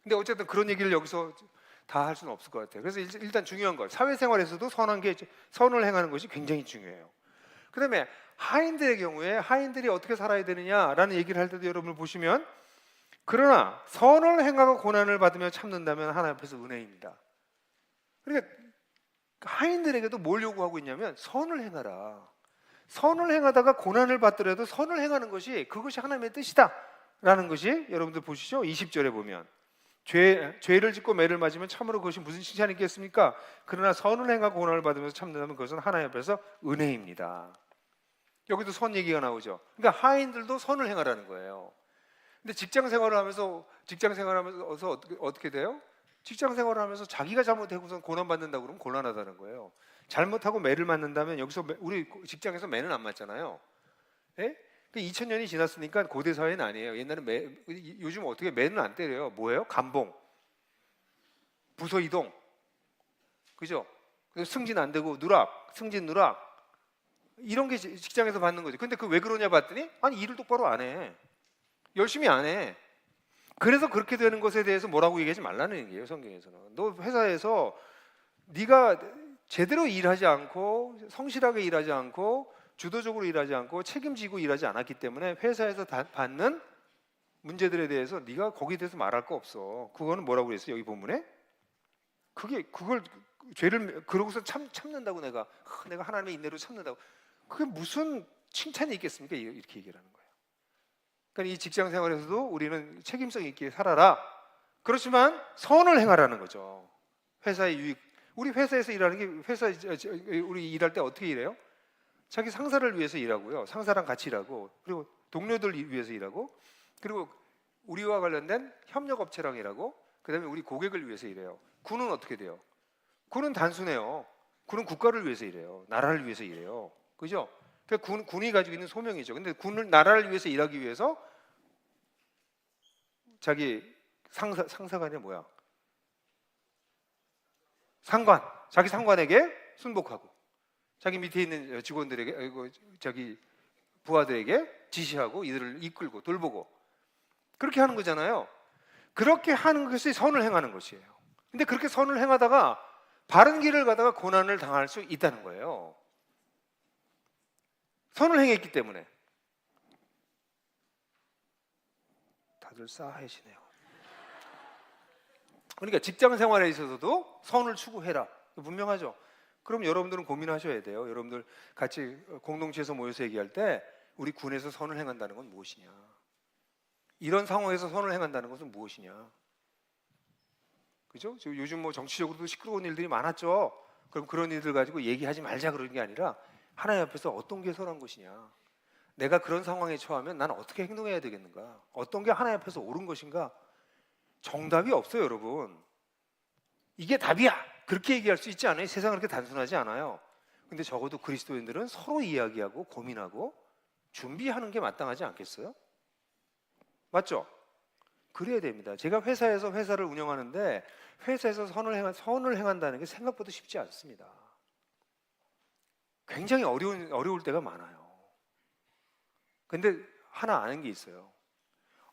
근데 어쨌든 그런 얘기를 여기서 다 할 수는 없을 것 같아요. 그래서 일단 중요한 건 사회생활에서도 선을 행하는 것이 굉장히 중요해요. 그 다음에 하인들의 경우에 하인들이 어떻게 살아야 되느냐라는 얘기를 할 때도 여러분을 보시면 그러나 선을 행하고 고난을 받으며 참는다면 하나님 앞에서 은혜입니다. 그러니까 하인들에게도 뭘 요구하고 있냐면 선을 행하라. 선을 행하다가 고난을 받더라도 선을 행하는 것이 그것이 하나님의 뜻이다 라는 것이 여러분들 보시죠. 20절에 보면 죄를 짓고 매를 맞으면 참으로 그것이 무슨 칭찬이 있겠습니까? 그러나 선을 행하고 고난을 받으면서 참는다면 그것은 하나님 앞에서 은혜입니다. 여기도 선 얘기가 나오죠. 그러니까 하인들도 선을 행하라는 거예요. 근데 직장 생활을 하면서 어떻게 돼요? 직장 생활을 하면서 자기가 잘못하고선 고난 받는다고 그러면 곤란하다는 거예요. 잘못하고 매를 맞는다면 여기서 우리 직장에서 매는 안 맞잖아요. 예? 2000년이 지났으니까 고대 사회는 아니에요. 옛날에 요즘 어떻게 매는 안 때려요. 뭐예요? 감봉, 부서 이동, 그죠? 승진 안 되고 승진 누락 이런 게 직장에서 받는 거죠. 근데 그 왜 그러냐 봤더니 아니 일을 똑바로 안 해. 열심히 안 해. 그래서 그렇게 되는 것에 대해서 뭐라고 얘기하지 말라는 얘기예요. 성경에서는. 너 회사에서 네가 제대로 일하지 않고 성실하게 일하지 않고 주도적으로 일하지 않고 책임지고 일하지 않았기 때문에 회사에서 받는 문제들에 대해서 네가 거기에 대해서 말할 거 없어. 그거는 뭐라고 그랬어요? 여기 본문에? 그걸 죄를 그러고서 참는다고 내가 하나님의 인내로 참는다고. 그게 무슨 칭찬이 있겠습니까? 이렇게 얘기를 하는 거예요. 그러니까 이 직장 생활에서도 우리는 책임성 있게 살아라. 그렇지만 선을 행하라는 거죠. 회사의 유익. 우리 회사에서 일하는 게 우리 일할 때 어떻게 일해요? 자기 상사를 위해서 일하고요. 상사랑 같이 일하고 그리고 동료들 위해서 일하고 그리고 우리와 관련된 협력업체랑 일하고 그다음에 우리 고객을 위해서 일해요. 군은 어떻게 돼요? 군은 단순해요. 군은 국가를 위해서 일해요. 나라를 위해서 일해요. 그죠? 그러니까 군이 가지고 있는 소명이죠. 근데 군을 나라를 위해서 일하기 위해서 자기 상사가 아니라 뭐야? 상관. 자기 상관에게 순복하고 자기 밑에 있는 직원들에게 자기 부하들에게 지시하고 이들을 이끌고 돌보고 그렇게 하는 거잖아요. 그렇게 하는 것이 선을 행하는 것이에요. 근데 그렇게 선을 행하다가 바른 길을 가다가 고난을 당할 수 있다는 거예요. 선을 행했기 때문에. 다들 싸하시네요. 그러니까 직장 생활에 있어서도 선을 추구해라. 분명하죠. 그럼 여러분들은 고민하셔야 돼요. 여러분들 같이 공동체에서 모여서 얘기할 때 우리 군에서 선을 행한다는 건 무엇이냐? 이런 상황에서 선을 행한다는 것은 무엇이냐? 그죠? 요즘 뭐 정치적으로도 시끄러운 일들이 많았죠. 그럼 그런 일들 가지고 얘기하지 말자 그러는 게 아니라 하나님 앞에서 어떤 게 선한 것이냐? 내가 그런 상황에 처하면 난 어떻게 행동해야 되겠는가? 어떤 게 하나님 앞에서 옳은 것인가? 정답이 없어요, 여러분. 이게 답이야. 그렇게 얘기할 수 있지 않아요? 세상은 그렇게 단순하지 않아요. 근데 적어도 그리스도인들은 서로 이야기하고 고민하고 준비하는 게 마땅하지 않겠어요? 맞죠? 그래야 됩니다. 제가 회사에서 회사를 운영하는데 회사에서 선을 행한다는 게 생각보다 쉽지 않습니다. 굉장히 어려울 때가 많아요. 근데 하나 아는 게 있어요.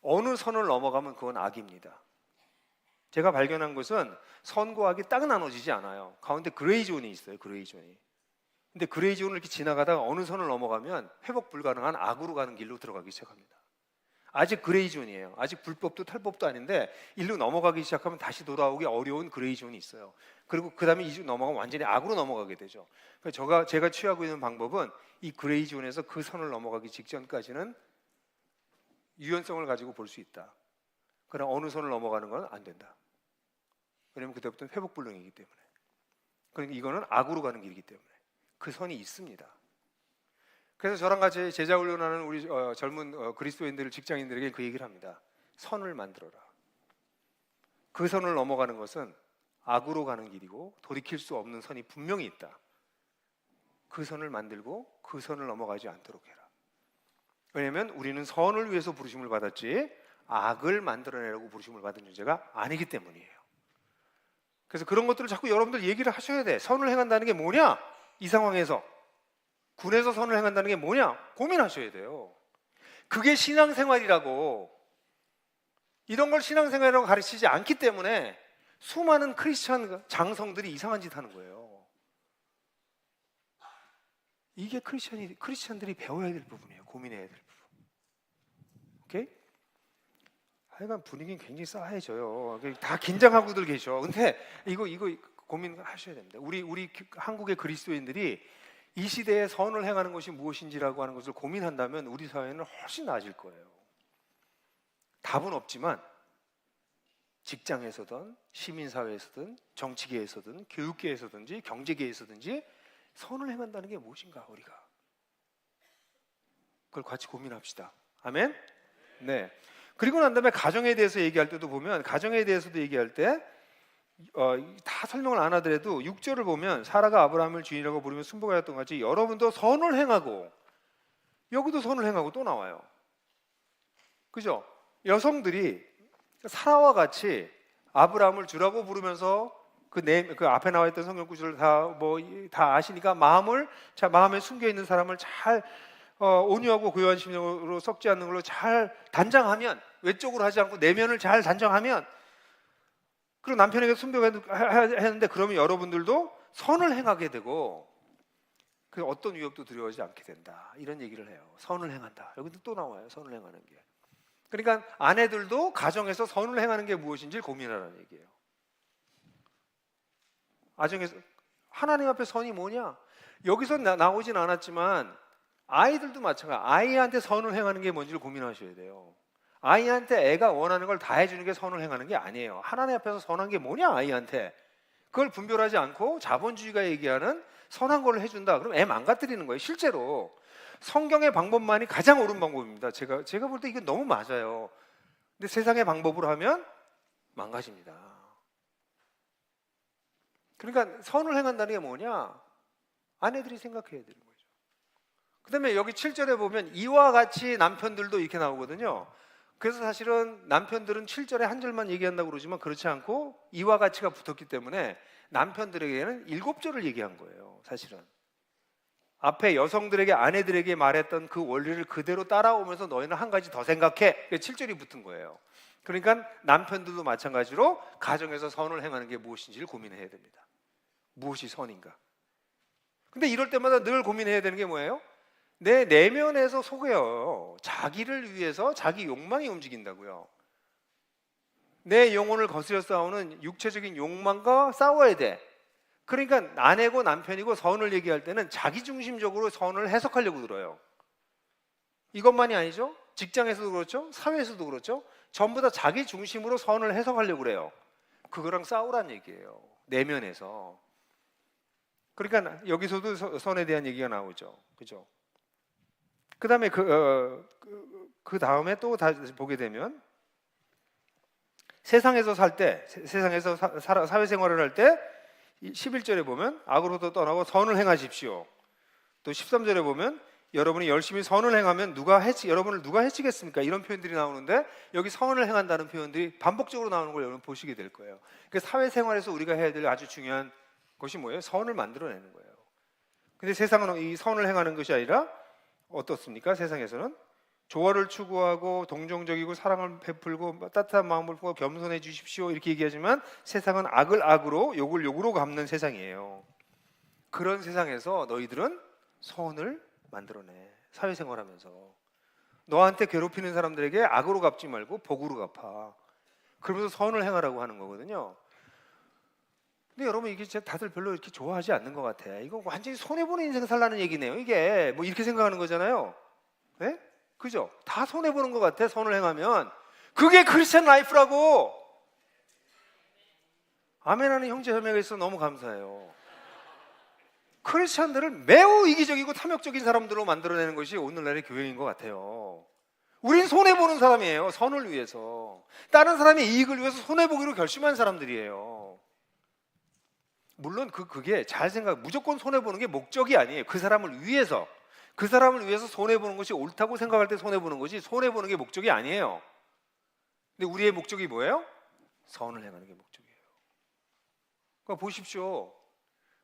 어느 선을 넘어가면 그건 악입니다. 제가 발견한 것은 선과 악이 딱 나눠지지 않아요. 가운데 그레이존이 있어요. 그레이존이. 근데 그레이존을 이렇게 지나가다가 어느 선을 넘어가면 회복 불가능한 악으로 가는 길로 들어가기 시작합니다. 아직 그레이존이에요. 아직 불법도 탈법도 아닌데 일로 넘어가기 시작하면 다시 돌아오기 어려운 그레이존이 있어요. 그리고 그 다음에 이쪽 넘어가면 완전히 악으로 넘어가게 되죠. 그래서 제가 취하고 있는 방법은 이 그레이존에서 그 선을 넘어가기 직전까지는 유연성을 가지고 볼 수 있다. 그러나 어느 선을 넘어가는 건 안 된다. 왜냐하면 그때부터는 회복불능이기 때문에. 그러니까 이거는 악으로 가는 길이기 때문에 그 선이 있습니다. 그래서 저랑 같이 제자 훈련하는 우리 젊은 그리스도인들 직장인들에게 그 얘기를 합니다. 선을 만들어라. 그 선을 넘어가는 것은 악으로 가는 길이고 돌이킬 수 없는 선이 분명히 있다. 그 선을 만들고 그 선을 넘어가지 않도록 해라. 왜냐하면 우리는 선을 위해서 부르심을 받았지 악을 만들어내라고 부르심을 받은 존재가 아니기 때문이에요. 그래서 그런 것들을 자꾸 여러분들 얘기를 하셔야 돼. 선을 행한다는 게 뭐냐? 이 상황에서 군에서 선을 행한다는 게 뭐냐? 고민하셔야 돼요. 그게 신앙생활이라고. 이런 걸 신앙생활이라고 가르치지 않기 때문에 수많은 크리스찬 장성들이 이상한 짓 하는 거예요. 이게 크리스찬들이 배워야 될 부분이에요. 고민해야 될 부분. 오케이? 하여간 분위기는 굉장히 싸해져요. 다 긴장하고들 계셔. 근데 이거 고민하셔야 됩니다. 우리 한국의 그리스도인들이 이 시대에 선을 행하는 것이 무엇인지라고 하는 것을 고민한다면 우리 사회는 훨씬 나아질 거예요. 답은 없지만 직장에서든 시민사회에서든 정치계에서든 교육계에서든지 경제계에서든지 선을 행한다는 게 무엇인가 우리가 그걸 같이 고민합시다. 아멘? 네. 그리고 난 다음에 가정에 대해서 얘기할 때도 보면 가정에 대해서도 얘기할 때 다 설명을 안 하더라도 6절을 보면 사라가 아브라함을 주인이라고 부르며 순복하였던 같이 여러분도 선을 행하고 여기도 선을 행하고 또 나와요. 그죠? 여성들이 사라와 같이 아브라함을 주라고 부르면서 그 앞에 나와 있던 성경 구절을 다 아시니까 마음에 숨겨 있는 사람을 잘 온유하고 고요한 심령으로 썩지 않는 걸로 잘 단장하면 외적으로 하지 않고 내면을 잘 단정하면 그리고 남편에게 순복해야 하는데 그러면 여러분들도 선을 행하게 되고 그 어떤 위협도 두려워하지 않게 된다. 이런 얘기를 해요. 선을 행한다. 여기도 또 나와요. 선을 행하는 게. 그러니까 아내들도 가정에서 선을 행하는 게 무엇인지 고민하라는 얘기예요. 가정에서 하나님 앞에 선이 뭐냐? 여기서 나오진 않았지만 아이들도 마찬가지. 아이한테 선을 행하는 게 뭔지를 고민하셔야 돼요. 아이한테 애가 원하는 걸 다 해주는 게 선을 행하는 게 아니에요. 하나님 앞에서 선한 게 뭐냐? 아이한테 그걸 분별하지 않고 자본주의가 얘기하는 선한 걸 해준다. 그럼 애 망가뜨리는 거예요. 실제로 성경의 방법만이 가장 옳은 방법입니다. 제가 볼 때 이건 너무 맞아요. 근데 세상의 방법으로 하면 망가집니다. 그러니까 선을 행한다는 게 뭐냐? 아내들이 생각해야 되는 거죠. 그 다음에 여기 7절에 보면 이와 같이 남편들도 이렇게 나오거든요. 그래서 사실은 남편들은 7절에 한 절만 얘기한다고 그러지만 그렇지 않고 이와 같이가 붙었기 때문에 남편들에게는 7절을 얘기한 거예요. 사실은 앞에 여성들에게 아내들에게 말했던 그 원리를 그대로 따라오면서 너희는 한 가지 더 생각해. 7절이 붙은 거예요. 그러니까 남편들도 마찬가지로 가정에서 선을 행하는 게 무엇인지를 고민해야 됩니다. 무엇이 선인가? 근데 이럴 때마다 늘 고민해야 되는 게 뭐예요? 내 내면에서 속여요. 자기를 위해서 자기 욕망이 움직인다고요. 내 영혼을 거스려 싸우는 육체적인 욕망과 싸워야 돼. 그러니까 아내고 남편이고 선을 얘기할 때는 자기중심적으로 선을 해석하려고 들어요. 이것만이 아니죠. 직장에서도 그렇죠. 사회에서도 그렇죠. 전부 다 자기중심으로 선을 해석하려고 그래요. 그거랑 싸우란 얘기예요. 내면에서. 그러니까 여기서도 선에 대한 얘기가 나오죠. 그죠? 그 다음에 그 다음에 또 다시 보게 되면 세상에서 살 때, 세상에서 사회생활을 할 때 11절에 보면 악으로부터 떠나고 선을 행하십시오. 또 13절에 보면 여러분이 열심히 선을 행하면 여러분을 누가 해치겠습니까? 이런 표현들이 나오는데 여기 선을 행한다는 표현들이 반복적으로 나오는 걸 여러분 보시게 될 거예요. 그러니까 사회생활에서 우리가 해야 될 아주 중요한 것이 뭐예요? 선을 만들어내는 거예요. 근데 세상은 이 선을 행하는 것이 아니라 어떻습니까? 세상에서는 조화를 추구하고 동정적이고 사랑을 베풀고 따뜻한 마음을 품고 겸손해 주십시오 이렇게 얘기하지만 세상은 악을 악으로 욕을 욕으로 갚는 세상이에요. 그런 세상에서 너희들은 선을 만들어내. 사회생활하면서 너한테 괴롭히는 사람들에게 악으로 갚지 말고 복으로 갚아. 그러면서 선을 행하라고 하는 거거든요. 근데 여러분 이게 진짜 다들 별로 이렇게 좋아하지 않는 것 같아. 이거 완전히 손해보는 인생 살라는 얘기네요. 이게 뭐 이렇게 생각하는 거잖아요. 네? 그죠? 다 손해보는 것 같아. 선을 행하면. 그게 크리스천 라이프라고. 아멘하는 형제 자매가 있어 너무 감사해요. 크리스천들을 매우 이기적이고 탐욕적인 사람들로 만들어내는 것이 오늘날의 교회인 것 같아요. 우린 손해보는 사람이에요. 선을 위해서. 다른 사람의 이익을 위해서 손해보기로 결심한 사람들이에요. 물론 그게 잘 무조건 손해보는 게 목적이 아니에요. 그 사람을 위해서 손해보는 것이 옳다고 생각할 때 손해보는 것이 손해보는 게 목적이 아니에요. 근데 우리의 목적이 뭐예요? 선을 행하는 게 목적이에요. 그러니까 보십시오.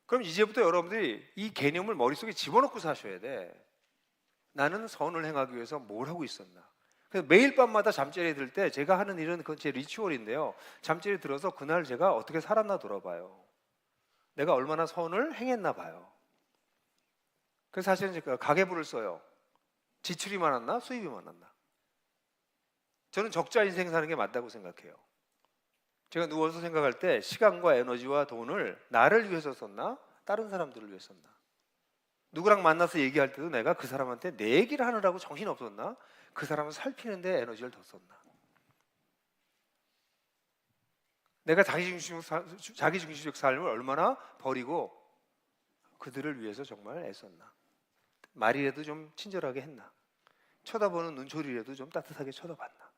그럼 이제부터 여러분들이 이 개념을 머릿속에 집어넣고 사셔야 돼. 나는 선을 행하기 위해서 뭘 하고 있었나? 그래서 매일 밤마다 잠자리에 들 때 제가 하는 일은 그건 제 리추얼인데요. 잠자리에 들어서 그날 제가 어떻게 살았나 돌아봐요. 내가 얼마나 선을 행했나 봐요. 그래서 사실은 제가 가계부를 써요. 지출이 많았나 수입이 많았나. 저는 적자 인생 사는 게 맞다고 생각해요. 제가 누워서 생각할 때 시간과 에너지와 돈을 나를 위해서 썼나 다른 사람들을 위해서 썼나. 누구랑 만나서 얘기할 때도 내가 그 사람한테 내 얘기를 하느라고 정신 없었나 그 사람을 살피는데 에너지를 더 썼나. 내가 자기중심적 삶을 얼마나 버리고 그들을 위해서 정말 애썼나. 말이라도 좀 친절하게 했나. 쳐다보는 눈초리라도 좀 따뜻하게 쳐다봤나.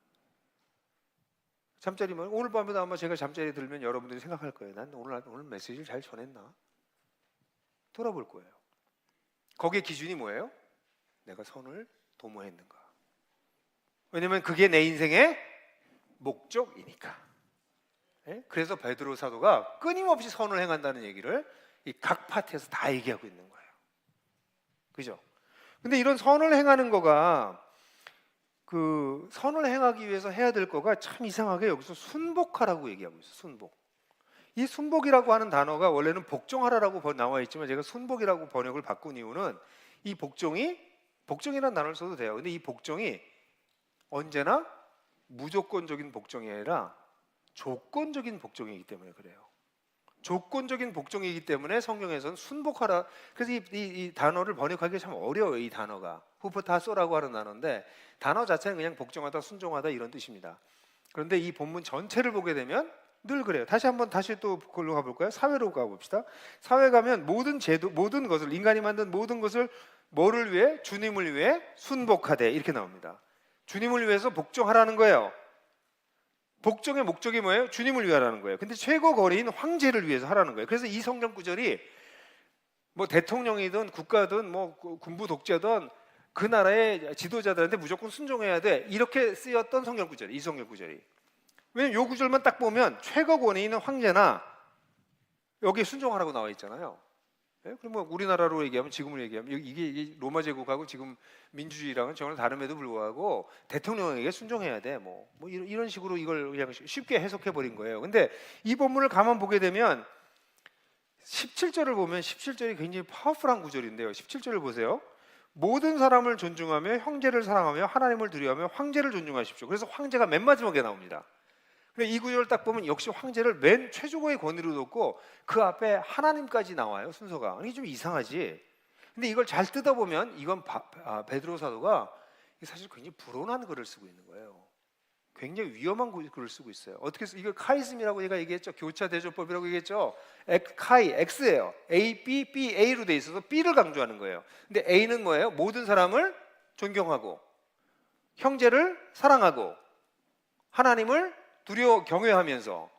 잠자리면 오늘 밤에도 아마 제가 잠자리에 들면 여러분들이 생각할 거예요. 난 오늘 메시지를 잘 전했나? 돌아볼 거예요. 거기에 기준이 뭐예요? 내가 선을 도모했는가. 왜냐면 그게 내 인생의 목적이니까. 그래서 베드로 사도가 끊임없이 선을 행한다는 얘기를 이 각 파트에서 다 얘기하고 있는 거예요. 그죠? 근데 이런 선을 행하는 거가 그 선을 행하기 위해서 해야 될 거가 참 이상하게 여기서 순복하라고 얘기하고 있어요. 순복. 이 순복이라고 하는 단어가 원래는 복종하라라고 나와 있지만 제가 순복이라고 번역을 바꾼 이유는 이 복종이라는 단어를 써도 돼요. 근데 이 복종이 언제나 무조건적인 복종이 아니라 조건적인 복종이기 때문에 그래요. 조건적인 복종이기 때문에 성경에서는 순복하라. 그래서 이 단어를 번역하기가 참 어려워요. 이 단어가 후프타소라고 하는 단어인데 단어 자체는 그냥 복종하다, 순종하다 이런 뜻입니다. 그런데 이 본문 전체를 보게 되면 늘 그래요. 다시 또 그걸로 가볼까요? 사회로 가봅시다. 사회 가면 모든 제도, 모든 것을, 인간이 만든 모든 것을 뭐를 위해? 주님을 위해 순복하되 이렇게 나옵니다. 주님을 위해서 복종하라는 거예요. 복종의 목적이 뭐예요? 주님을 위하라는 거예요. 근데 최고 거리인 황제를 위해서 하라는 거예요. 그래서 이 성경 구절이 뭐 대통령이든 국가든 뭐 군부 독재든 그 나라의 지도자들한테 무조건 순종해야 돼 이렇게 쓰였던 성경 구절이 이 성경 구절이. 왜냐면 이 구절만 딱 보면 최고 권위 있는 황제나 여기에 순종하라고 나와 있잖아요. 예? 그럼 뭐 우리나라로 얘기하면 지금으로 얘기하면 이게 로마 제국하고 지금 민주주의랑은 정말 다름에도 불구하고 대통령에게 순종해야 돼. 뭐 이런 식으로 이걸 그냥 쉽게 해석해 버린 거예요. 근데 이 본문을 가만 보게 되면 17절을 보면 17절이 굉장히 파워풀한 구절인데요. 17절을 보세요. 모든 사람을 존중하며 형제를 사랑하며 하나님을 두려워하며 황제를 존중하십시오. 그래서 황제가 맨 마지막에 나옵니다. 이 구절을 딱 보면 역시 황제를 맨 최고의 권위로 놓고 그 앞에 하나님까지 나와요. 순서가. 이게 좀 이상하지. 근데 이걸 잘 뜯어보면 이건 베드로 사도가 사실 굉장히 불온한 글을 쓰고 있는 거예요. 굉장히 위험한 글을 쓰고 있어요. 어떻게 해서 이걸 카이즘이라고 제가 얘기했죠. 교차 대조법이라고 얘기했죠. 카이 X예요. A, B, B, A로 돼 있어서 B를 강조하는 거예요. 근데 A는 뭐예요? 모든 사람을 존경하고 형제를 사랑하고 하나님을 경외하면서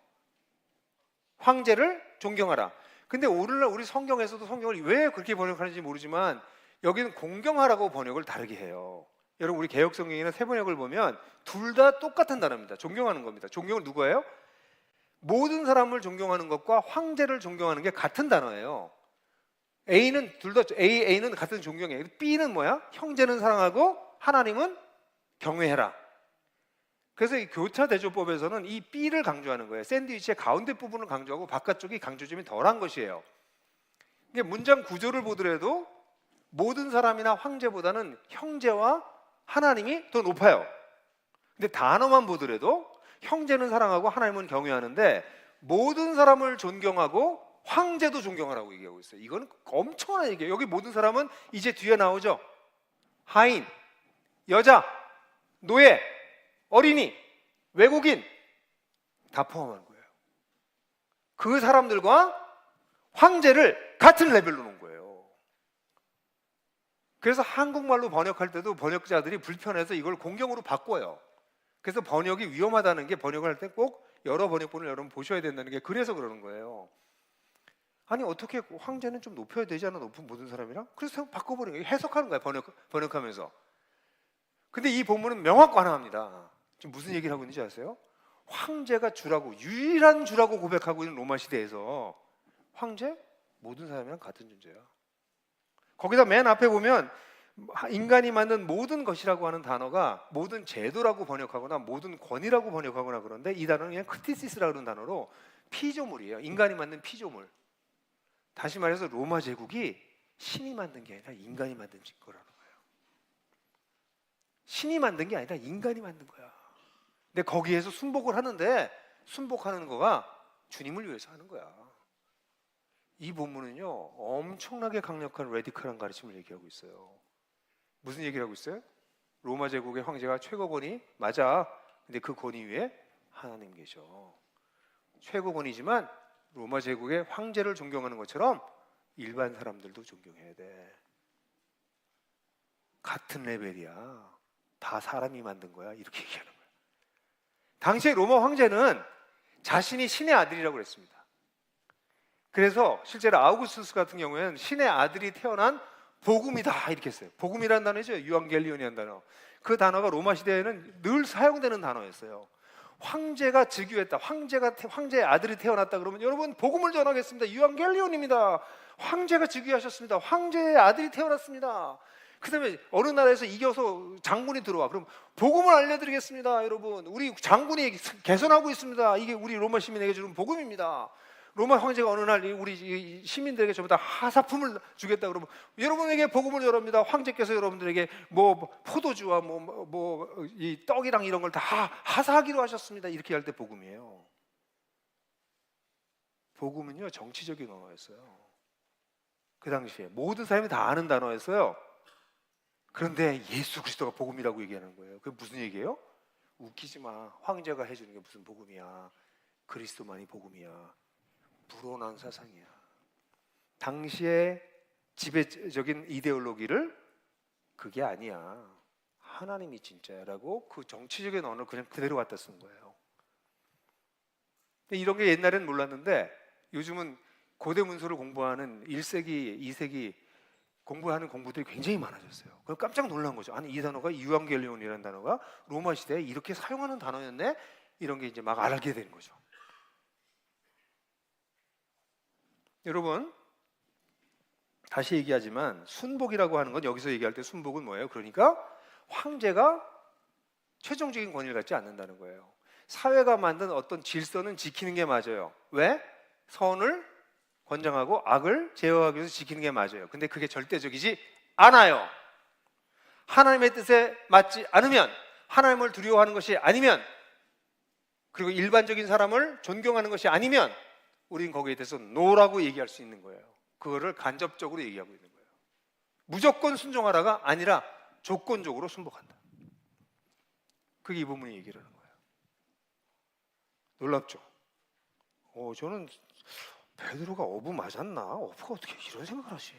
황제를 존경하라. 근데 오늘날 우리 성경에서도 성경을 왜 그렇게 번역하는지 모르지만 여기는 공경하라고 번역을 다르게 해요. 여러분 우리 개역 성경이나 새 번역을 보면 둘 다 똑같은 단어입니다. 존경하는 겁니다. 존경은 누구예요? 모든 사람을 존경하는 것과 황제를 존경하는 게 같은 단어예요. A는 A는 같은 존경이에요. B는 뭐야? 형제는 사랑하고 하나님은 경외해라. 그래서 이 교차 대조법에서는 이 B를 강조하는 거예요. 샌드위치의 가운데 부분을 강조하고 바깥쪽이 강조점이 덜한 것이에요. 이게 문장 구조를 보더라도 모든 사람이나 황제보다는 형제와 하나님이 더 높아요. 근데 단어만 보더라도 형제는 사랑하고 하나님은 경외하는데 모든 사람을 존경하고 황제도 존경하라고 얘기하고 있어요. 이건 엄청난 얘기예요. 여기 모든 사람은 이제 뒤에 나오죠. 하인, 여자, 노예, 어린이, 외국인 다 포함한 거예요. 그 사람들과 황제를 같은 레벨로 놓은 거예요. 그래서 한국말로 번역할 때도 번역자들이 불편해서 이걸 공경으로 바꿔요. 그래서 번역이 위험하다는 게 번역을 할 때 꼭 여러 번역본을 여러분 보셔야 된다는 게 그래서 그러는 거예요. 아니 어떻게 황제는 좀 높여야 되지 않아? 높은 모든 사람이랑? 그래서 바꿔버리는 거예요. 해석하는 거예요. 번역하면서. 근데 이 본문은 명확관화합니다. 지금 무슨 얘기를 하고 있는지 아세요? 황제가 주라고, 유일한 주라고 고백하고 있는 로마 시대에서 황제? 모든 사람이랑 같은 존재야. 거기다 맨 앞에 보면 인간이 만든 모든 것이라고 하는 단어가 모든 제도라고 번역하거나 모든 권위라고 번역하거나 그런데 이 단어는 그냥 크티시스라고 하는 단어로 피조물이에요. 인간이 만든 피조물. 다시 말해서 로마 제국이 신이 만든 게 아니라 인간이 만든 거라는 거예요. 신이 만든 게 아니라 인간이 만든 거야. 근데 거기에서 순복을 하는데 순복하는 거가 주님을 위해서 하는 거야. 이 본문은요 엄청나게 강력한 레디컬한 가르침을 얘기하고 있어요. 무슨 얘기를 하고 있어요? 로마 제국의 황제가 최고 권위 맞아. 근데 그 권위 위에 하나님 계셔. 최고 권위지만 로마 제국의 황제를 존경하는 것처럼 일반 사람들도 존경해야 돼. 같은 레벨이야. 다 사람이 만든 거야. 이렇게 얘기하는 거야. 당시에 로마 황제는 자신이 신의 아들이라고 그랬습니다. 그래서 실제로 아우구스투스 같은 경우에는 신의 아들이 태어난 복음이다 이렇게 했어요. 복음이라는 단어죠. 유앙겔리온이라는 단어. 그 단어가 로마 시대에는 늘 사용되는 단어였어요. 황제가 즉위했다. 황제의 아들이 태어났다 그러면 여러분 복음을 전하겠습니다. 유앙겔리온입니다. 황제가 즉위하셨습니다. 황제의 아들이 태어났습니다. 그 다음에 어느 나라에서 이겨서 장군이 들어와. 그럼 복음을 알려드리겠습니다. 여러분 우리 장군이 개선하고 있습니다. 이게 우리 로마 시민에게 주는 복음입니다. 로마 황제가 어느 날 우리 시민들에게 전부 다 하사품을 주겠다 그러면 여러분에게 복음을 전합니다. 황제께서 여러분들에게 뭐 포도주와 이 떡이랑 이런 걸 다 하사하기로 하셨습니다. 이렇게 할 때 복음이에요. 복음은요 정치적인 언어였어요. 그 당시에 모든 사람이 다 아는 단어였어요. 그런데 예수 그리스도가 복음이라고 얘기하는 거예요. 그게 무슨 얘기예요? 웃기지 마. 황제가 해주는 게 무슨 복음이야. 그리스도만이 복음이야. 불온한 사상이야. 당시의 지배적인 이데올로기를 그게 아니야. 하나님이 진짜야라고 그 정치적인 언어를 그냥 그대로 갖다 쓴 거예요. 이런 게 옛날에는 몰랐는데 요즘은 고대 문서를 공부하는 1세기, 2세기 공부하는 공부들이 굉장히 많아졌어요. 그럼 깜짝 놀란 거죠. 아니 이 단어가 유앙겔리온이라는 단어가 로마 시대에 이렇게 사용하는 단어였네? 이런 게 이제 막 알게 되는 거죠. 여러분 다시 얘기하지만 순복이라고 하는 건 여기서 얘기할 때 순복은 뭐예요? 그러니까 황제가 최종적인 권위를 갖지 않는다는 거예요. 사회가 만든 어떤 질서는 지키는 게 맞아요. 왜? 선을 권장하고 악을 제어하기 위해서 지키는 게 맞아요. 근데 그게 절대적이지 않아요. 하나님의 뜻에 맞지 않으면, 하나님을 두려워하는 것이 아니면, 그리고 일반적인 사람을 존경하는 것이 아니면 우리는 거기에 대해서 노라고 얘기할 수 있는 거예요. 그거를 간접적으로 얘기하고 있는 거예요. 무조건 순종하라가 아니라 조건적으로 순복한다. 그게 이 부분이 얘기를 하는 거예요. 놀랍죠? 저는 베드로가 어부 맞았나? 어부가 어떻게 이런 생각을 하지?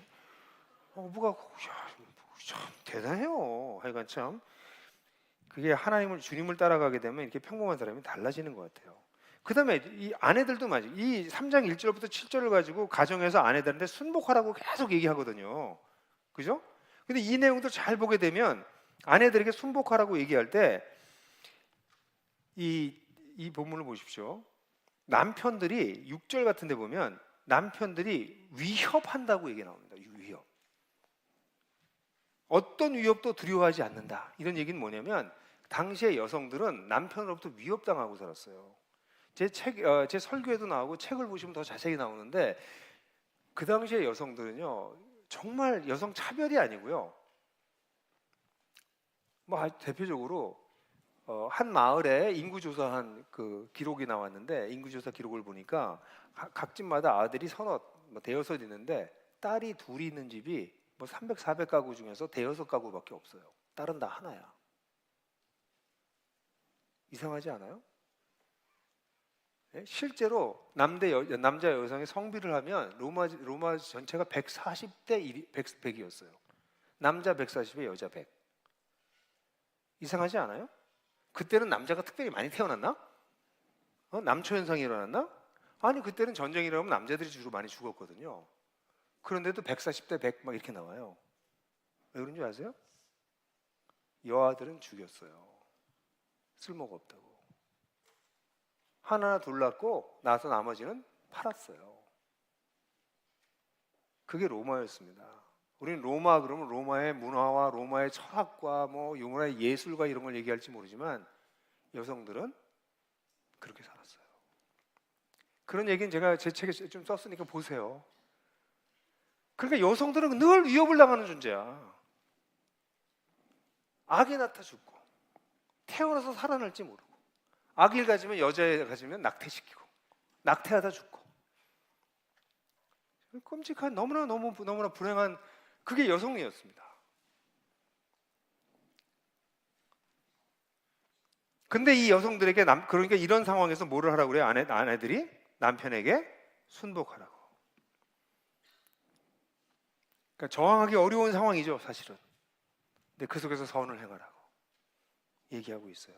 어부가 참 대단해요. 하여간 참 그게 하나님을 주님을 따라가게 되면 이렇게 평범한 사람이 달라지는 것 같아요. 그 다음에 이 아내들도 맞아요. 이 3장 1절부터 7절을 가지고 가정에서 아내들한테 순복하라고 계속 얘기하거든요. 그죠? 근데 이 내용들 잘 보게 되면 아내들에게 순복하라고 얘기할 때 이 본문을 보십시오. 남편들이 6절 같은 데 보면 남편들이 위협한다고 얘기 나옵니다. 위협. 어떤 위협도 두려워하지 않는다. 이런 얘기는 뭐냐면 당시의 여성들은 남편으로부터 위협당하고 살았어요. 제 설교에도 나오고 책을 보시면 더 자세히 나오는데 그 당시의 여성들은요 정말 여성 차별이 아니고요. 대표적으로 한 마을에 인구조사한 그 기록이 나왔는데 인구조사 기록을 보니까 각 집마다 아들이 서너, 대여섯 있는데 딸이 둘이 있는 집이 300, 400가구 중에서 대여섯 가구밖에 없어요. 딸은 다 하나야. 이상하지 않아요? 실제로 남자 여성의 성비를 하면 로마 전체가 140대 100이었어요. 남자 140에 여자 100. 이상하지 않아요? 그때는 남자가 특별히 많이 태어났나? 남초 현상이 일어났나? 아니 그때는 전쟁이 일어나면 남자들이 주로 많이 죽었거든요. 그런데도 140대 100 막 이렇게 나와요. 왜 그런 줄 아세요? 여아들은 죽였어요. 쓸모가 없다고. 하나 둘 낳고 나서 나머지는 팔았어요. 그게 로마였습니다. 우리는 로마 그러면 로마의 문화와 로마의 철학과 로마의 예술과 이런 걸 얘기할지 모르지만 여성들은 그렇게 살았어요. 그런 얘기는 제가 제 책에 좀 썼으니까 보세요. 그러니까 여성들은 늘 위협을 당하는 존재야. 악이 나타 죽고 태어나서 살아날지 모르고 아기를 가지면 여자애 가지면 낙태시키고 낙태하다 죽고 끔찍한 너무나 불행한 그게 여성이었습니다. 근데 이 여성들에게 그러니까 이런 상황에서 뭐를 하라고 그래요? 아내들이 남편에게 순복하라고. 그러니까 저항하기 어려운 상황이죠, 사실은. 근데 그 속에서 선을 행하라고 얘기하고 있어요.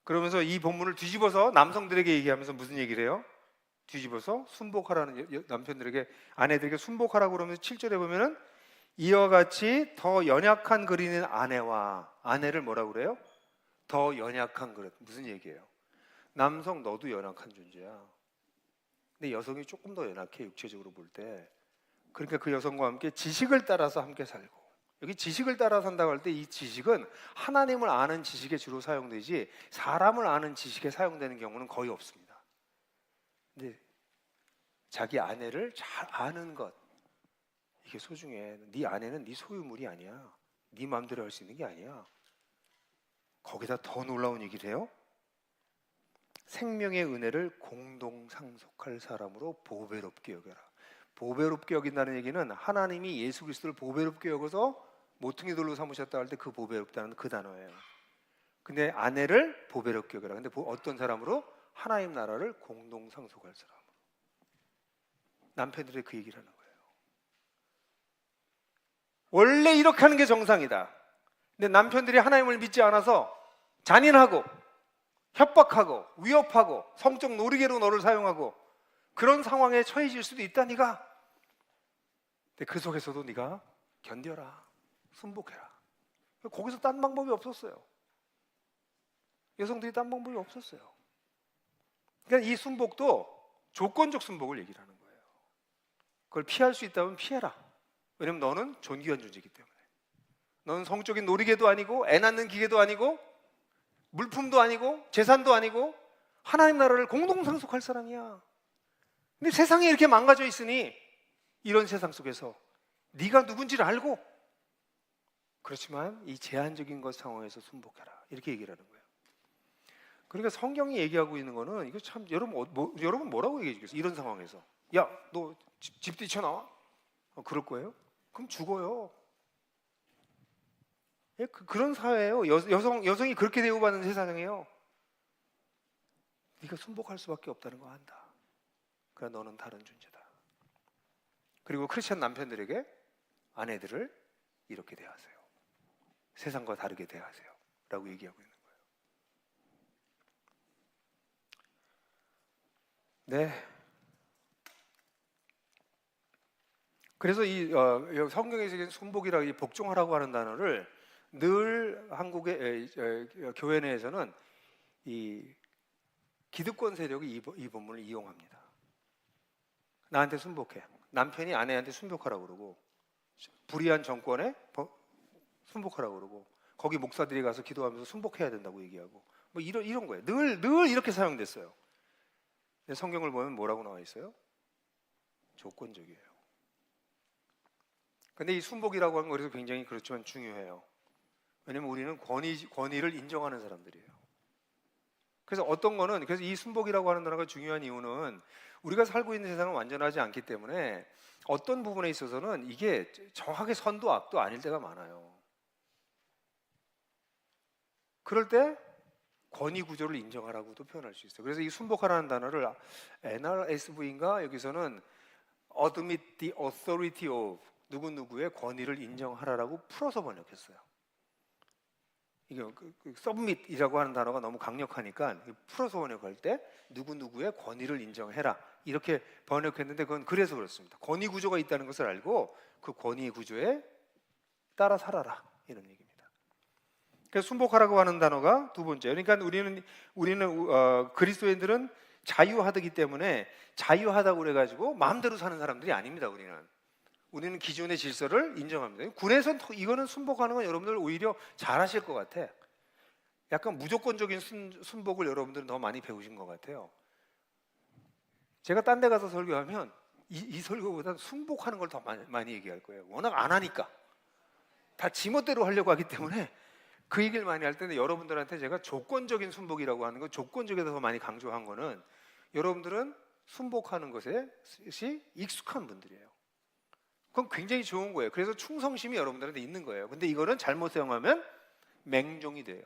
그러면서 이 본문을 뒤집어서 남성들에게 얘기하면서 무슨 얘기를 해요? 뒤집어서 순복하라는 남편들에게 아내들에게 순복하라고 그러면서 7절에 보면은 이와 같이 더 연약한 그리는 아내를 뭐라고 그래요? 더 연약한 그릇. 무슨 얘기예요? 남성 너도 연약한 존재야. 근데 여성이 조금 더 연약해 육체적으로 볼 때. 그러니까 그 여성과 함께 지식을 따라서 함께 살고 여기 지식을 따라 산다고 할 때 이 지식은 하나님을 아는 지식에 주로 사용되지 사람을 아는 지식에 사용되는 경우는 거의 없습니다. 근데 자기 아내를 잘 아는 것, 이게 소중해. 네 아내는 네 소유물이 아니야. 네 마음대로 할 수 있는 게 아니야. 거기다 더 놀라운 얘기를 해요. 생명의 은혜를 공동 상속할 사람으로 보배롭게 여겨라. 보배롭게 여긴다는 얘기는 하나님이 예수 그리스도를 보배롭게 여겨서 모퉁이 돌로 삼으셨다 할 때 그 보배롭다는 그 단어예요. 근데 아내를 보배롭게 여겨라. 근데 어떤 사람으로? 하나님 나라를 공동 상속할 사람으로. 남편들의 그 얘기를 하는 거예요. 원래 이렇게 하는 게 정상이다. 근데 남편들이 하나님을 믿지 않아서 잔인하고 협박하고 위협하고 성적 놀이개로 너를 사용하고 그런 상황에 처해질 수도 있다. 네가. 근데 그 속에서도 네가 견뎌라. 순복해라. 거기서 딴 방법이 없었어요. 여성들이 딴 방법이 없었어요. 그러니까 이 순복도 조건적 순복을 얘기를 하는 거예요. 그걸 피할 수 있다면 피해라. 왜냐면 너는 존귀한 존재이기 때문에. 너는 성적인 놀이개도 아니고 애 낳는 기계도 아니고 물품도 아니고 재산도 아니고 하나님 나라를 공동 상속할 사람이야. 근데 세상이 이렇게 망가져 있으니 이런 세상 속에서 네가 누군지를 알고 그렇지만 이 제한적인 것 상황에서 순복해라. 이렇게 얘기를 하는 거예요. 그러니까 성경이 얘기하고 있는 거는 이거 참 여러분 뭐라고 얘기해 주겠어요? 이런 상황에서 야, 너 집 뛰쳐나와? 그럴 거예요? 그럼 죽어요. 예, 그런 사회예요. 여성이 그렇게 대우받는 세상이에요. 네가 순복할 수밖에 없다는 거 안다. 그러나 너는 다른 존재다. 그리고 크리스천 남편들에게 아내들을 이렇게 대하세요. 세상과 다르게 대하세요. 라고 얘기하고 있는 거예요. 네. 그래서 이 성경에서 순복이라고 이 복종하라고 하는 단어를 늘 한국의 교회 내에서는 이 기득권 세력이 이 본문을 이용합니다. 나한테 순복해. 남편이 아내한테 순복하라고 그러고 불의한 정권에 순복하라고 그러고 거기 목사들이 가서 기도하면서 순복해야 된다고 얘기하고 뭐 이런 거예요. 늘 이렇게 사용됐어요. 근데 성경을 보면 뭐라고 나와 있어요? 조건적이에요. 근데 이 순복이라고 하는 거에서 굉장히 그렇지만 중요해요. 왜냐면 우리는 권위를 인정하는 사람들이에요. 그래서 그래서 이 순복이라고 하는 단어가 중요한 이유는 우리가 살고 있는 세상은 완전하지 않기 때문에 어떤 부분에 있어서는 이게 정확하게 선도 악도 아닐 때가 많아요. 그럴 때 권위 구조를 인정하라고도 표현할 수 있어요. 그래서 이 순복하라는 단어를 NRSV인가 여기서는 admit the authority of 누구누구의 권위를 인정하라라고 풀어서 번역했어요. 이게 submit이라고 하는 단어가 너무 강력하니까 풀어서 번역할 때 누구누구의 권위를 인정해라 이렇게 번역했는데 그건 그래서 그렇습니다. 권위 구조가 있다는 것을 알고 그 권위 구조에 따라 살아라 이런 얘기입니다. 그래서 순복하라고 하는 단어가 두 번째. 그러니까 우리는 그리스도인들은 자유하다기 때문에 자유하다고 그래가지고 마음대로 사는 사람들이 아닙니다. 우리는 기존의 질서를 인정합니다. 군에서 이거는 순복하는 건 여러분들 오히려 잘하실 것 같아. 약간 무조건적인 순복을 여러분들은 더 많이 배우신 것 같아요. 제가 딴 데 가서 설교하면 이 설교보다 순복하는 걸 더 많이 얘기할 거예요. 워낙 안 하니까. 다 지멋대로 하려고 하기 때문에 그 얘기를 많이 할 텐데 여러분들한테 제가 조건적인 순복이라고 하는 거 조건적에서 더 많이 강조한 거는 여러분들은 순복하는 것이 익숙한 분들이에요. 그건 굉장히 좋은 거예요. 그래서 충성심이 여러분들한테 있는 거예요. 근데 이거는 잘못 사용하면 맹종이 돼요.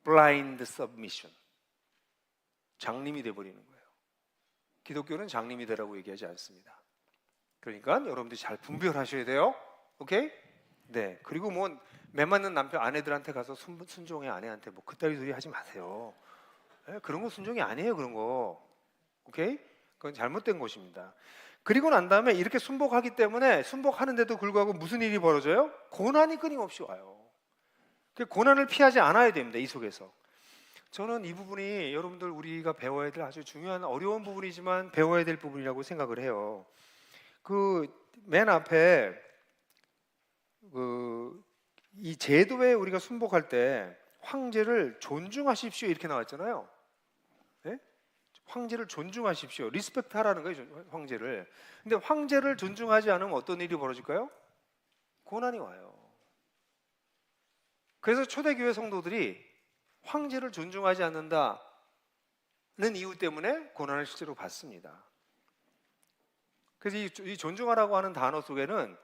blind submission. 장님이 돼버리는 거예요. 기독교는 장님이 되라고 얘기하지 않습니다. 그러니까 여러분들이 잘 분별하셔야 돼요. 오케이? 네. 그리고 뭐 매 맞는 남편 아내들한테 가서 순종해 아내한테 뭐 그따위 소리 하지 마세요. 네? 그런 거 순종이 아니에요. 그런 거. 오케이? 그건 잘못된 것입니다. 그리고 난 다음에 이렇게 순복하기 때문에 순복하는데도 불구하고 무슨 일이 벌어져요? 고난이 끊임없이 와요. 그 고난을 피하지 않아야 됩니다. 이 속에서. 저는 이 부분이 여러분들 우리가 배워야 될 아주 중요한 어려운 부분이지만 배워야 될 부분이라고 생각을 해요. 그 맨 앞에 이 제도에 우리가 순복할 때 황제를 존중하십시오 이렇게 나왔잖아요. 네? 황제를 존중하십시오. 리스펙트 하라는 거예요, 황제를. 근데 황제를 존중하지 않으면 어떤 일이 벌어질까요? 고난이 와요. 그래서 초대교회 성도들이 황제를 존중하지 않는다는 이유 때문에 고난을 실제로 받습니다. 그래서 이 존중하라고 하는 단어 속에는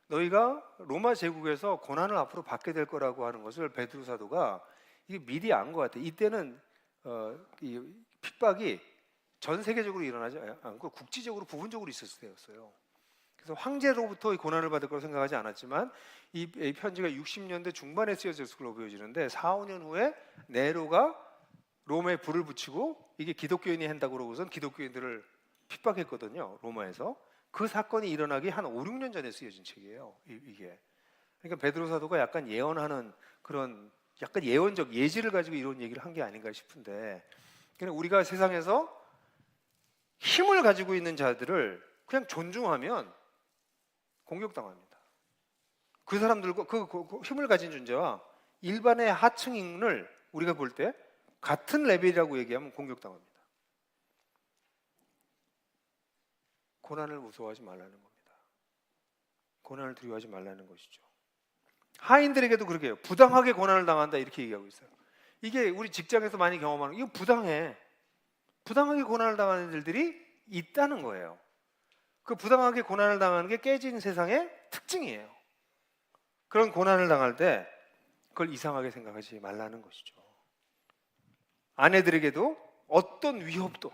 너희가 로마 제국에서 고난을 앞으로 받게 될 거라고 하는 것을 베드로 사도가 이게 미리 안 것 같아요. 이때는 이 핍박이 전 세계적으로 일어나지 않고 국지적으로 부분적으로 있었을 때였어요. 그래서 황제로부터 이 고난을 받을 거라고 생각하지 않았지만 이 편지가 60년대 중반에 쓰여졌을 걸로 보여지는데 4, 5년 후에 네로가 롬에 불을 붙이고 이게 기독교인이 한다고 그러고선 기독교인들을 핍박했거든요. 로마에서. 그 사건이 일어나기 한 5, 6년 전에 쓰여진 책이에요. 이게. 그러니까 베드로 사도가 약간 예언하는 그런 약간 예언적 예지를 가지고 이런 얘기를 한 게 아닌가 싶은데, 그냥 우리가 세상에서 힘을 가지고 있는 자들을 그냥 존중하면 공격당합니다. 그 사람들과 그 힘을 가진 존재와 일반의 하층인을 우리가 볼 때 같은 레벨이라고 얘기하면 공격당합니다. 고난을 무서워하지 말라는 겁니다. 고난을 두려워하지 말라는 것이죠. 하인들에게도 그렇게 해요. 부당하게 고난을 당한다 이렇게 얘기하고 있어요. 이게 우리 직장에서 많이 경험하는 이거 부당해. 부당하게 고난을 당하는 일들이 있다는 거예요. 그 부당하게 고난을 당하는 게 깨진 세상의 특징이에요. 그런 고난을 당할 때 그걸 이상하게 생각하지 말라는 것이죠. 아내들에게도 어떤 위협도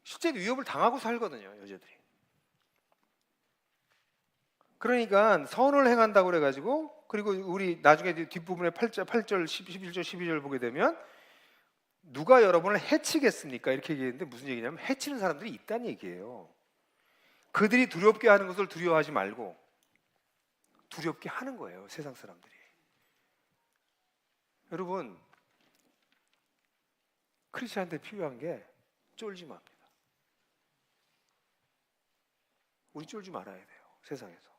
실제 위협을 당하고 살거든요, 여자들이. 그러니까 선을 행한다고 그래가지고, 그리고 우리 나중에 뒷부분에 8절, 11절, 12절 보게 되면 누가 여러분을 해치겠습니까? 이렇게 얘기했는데 무슨 얘기냐면 해치는 사람들이 있다는 얘기예요. 그들이 두렵게 하는 것을 두려워하지 말고 두렵게 하는 거예요, 세상 사람들이. 여러분, 크리스천한테 필요한 게 쫄지 맙니다. 우리 쫄지 말아야 돼요, 세상에서.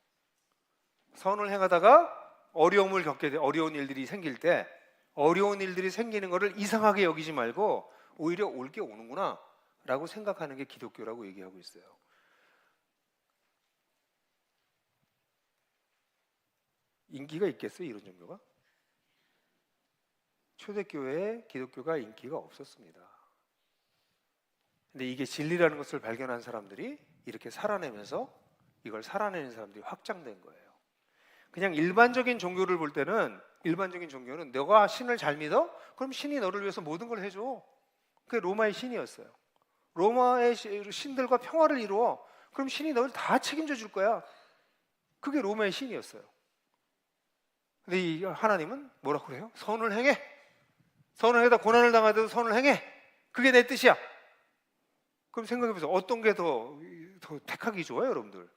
선을 행하다가 어려움을 겪게 돼, 어려운 일들이 생길 때 어려운 일들이 생기는 것을 이상하게 여기지 말고 오히려 올 게 오는구나 라고 생각하는 게 기독교라고 얘기하고 있어요. 인기가 있겠어요, 이런 종교가? 초대교회에 기독교가 인기가 없었습니다. 근데 이게 진리라는 것을 발견한 사람들이 이렇게 살아내면서 이걸 살아내는 사람들이 확장된 거예요. 그냥 일반적인 종교를 볼 때는, 일반적인 종교는 너가 신을 잘 믿어? 그럼 신이 너를 위해서 모든 걸 해줘. 그게 로마의 신이었어요. 로마의 신들과 평화를 이루어. 그럼 신이 너를 다 책임져 줄 거야. 그게 로마의 신이었어요. 근데 이 하나님은 뭐라고 그래요? 선을 행해. 선을 해다 고난을 당하더라도 선을 행해. 그게 내 뜻이야. 그럼 생각해보세요. 어떤 게 더 택하기 좋아요, 여러분들?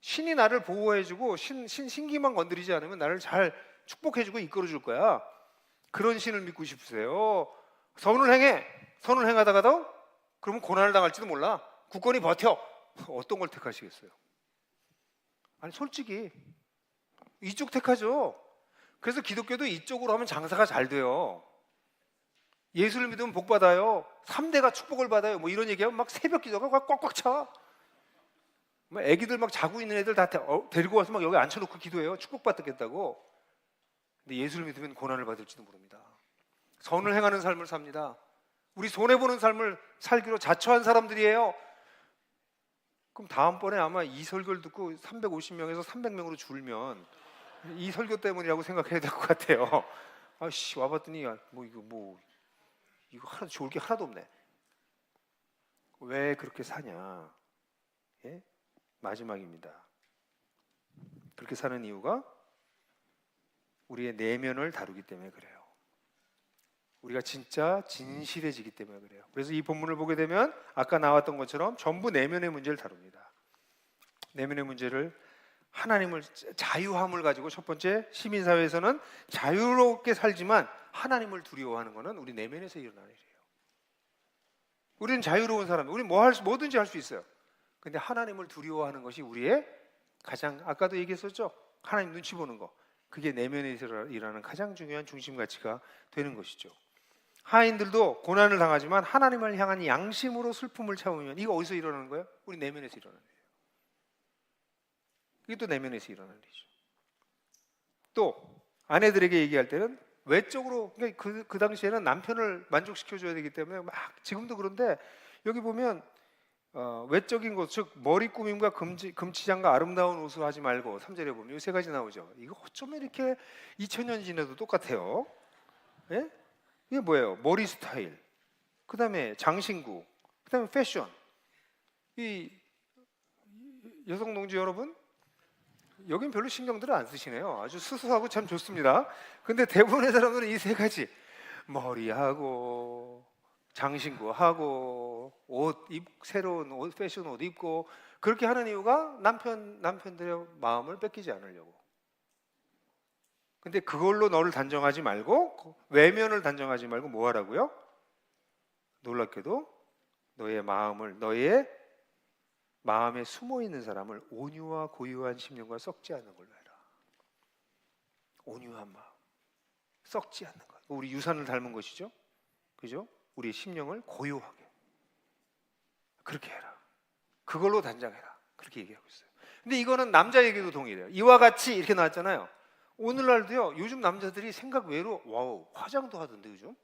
신이 나를 보호해주고 신기만 건드리지 않으면 나를 잘 축복해주고 이끌어줄 거야. 그런 신을 믿고 싶으세요? 선을 행해. 선을 행하다가도 그러면 고난을 당할지도 몰라. 굳건히 버텨. 어떤 걸 택하시겠어요? 아니 솔직히 이쪽 택하죠. 그래서 기독교도 이쪽으로 하면 장사가 잘 돼요. 예수를 믿으면 복 받아요. 3대가 축복을 받아요. 뭐 이런 얘기하면 막 새벽 기도가 꽉꽉 차. 막 애기들 막 자고 있는 애들 다 데리고 와서 막 여기 앉혀놓고 기도해요. 축복받겠다고. 근데 예수를 믿으면 고난을 받을지도 모릅니다. 선을 행하는 삶을 삽니다. 우리 손해보는 삶을 살기로 자처한 사람들이에요. 그럼 다음번에 아마 이 설교를 듣고 350명에서 300명으로 줄면 이 설교 때문이라고 생각해야 될 것 같아요. 아씨 와봤더니 이거 하나도 좋을 게 하나도 없네. 왜 그렇게 사냐? 예? 마지막입니다. 그렇게 사는 이유가 우리의 내면을 다루기 때문에 그래요. 우리가 진짜 진실해지기 때문에 그래요. 그래서 이 본문을 보게 되면 아까 나왔던 것처럼 전부 내면의 문제를 다룹니다. 내면의 문제를 하나님을 자유함을 가지고 첫 번째 시민사회에서는 자유롭게 살지만 하나님을 두려워하는 것은 우리 내면에서 일어나는 일이에요. 우리는 자유로운 사람, 우리는 뭐든지 할 수 있어요. 근데 하나님을 두려워하는 것이 우리의 가장, 아까도 얘기했었죠? 하나님 눈치 보는 거. 그게 내면에서 일어나는 가장 중요한 중심 가치가 되는 것이죠. 하인들도 고난을 당하지만 하나님을 향한 양심으로 슬픔을 참으면, 이거 어디서 일어나는 거예요? 우리 내면에서 일어나는 거예요. 이게 또 내면에서 일어나는 일이죠. 또 아내들에게 얘기할 때는 외적으로, 그러니까 그 당시에는 남편을 만족시켜줘야 되기 때문에 막, 지금도 그런데 여기 보면 외적인 것, 즉 머리 꾸밈과 금치장과 아름다운 옷을 하지 말고, 3절에 보면 이 세 가지 나오죠. 이거 어쩌면 이렇게 2000년 지나도 똑같아요. 예? 이게 뭐예요? 머리 스타일, 그 다음에 장신구, 그 다음에 패션. 이 여성 동지 여러분, 여긴 별로 신경들을 안 쓰시네요. 아주 수수하고 참 좋습니다. 근데 대부분의 사람들은 이 세 가지, 머리하고 장신구하고 새로운 옷, 패션 옷 입고, 그렇게 하는 이유가 남편들의 마음을 뺏기지 않으려고. 근데 그걸로 너를 단정하지 말고, 외면을 단정하지 말고 뭐 하라고요? 놀랍게도 너의 마음에 숨어 있는 사람을 온유와 고요한 심령과 썩지 않는 걸로 해라. 온유한 마음, 썩지 않는 것. 우리 유산을 닮은 것이죠, 그죠? 우리의 심령을 고요하게, 그렇게 해라. 그걸로 단장해라. 그렇게 얘기하고 있어요. 근데 이거는 남자에게도 동일해요. 이와 같이 이렇게 나왔잖아요. 오늘날도요, 요즘 남자들이 생각 외로, 와우, 화장도 하던데 요즘.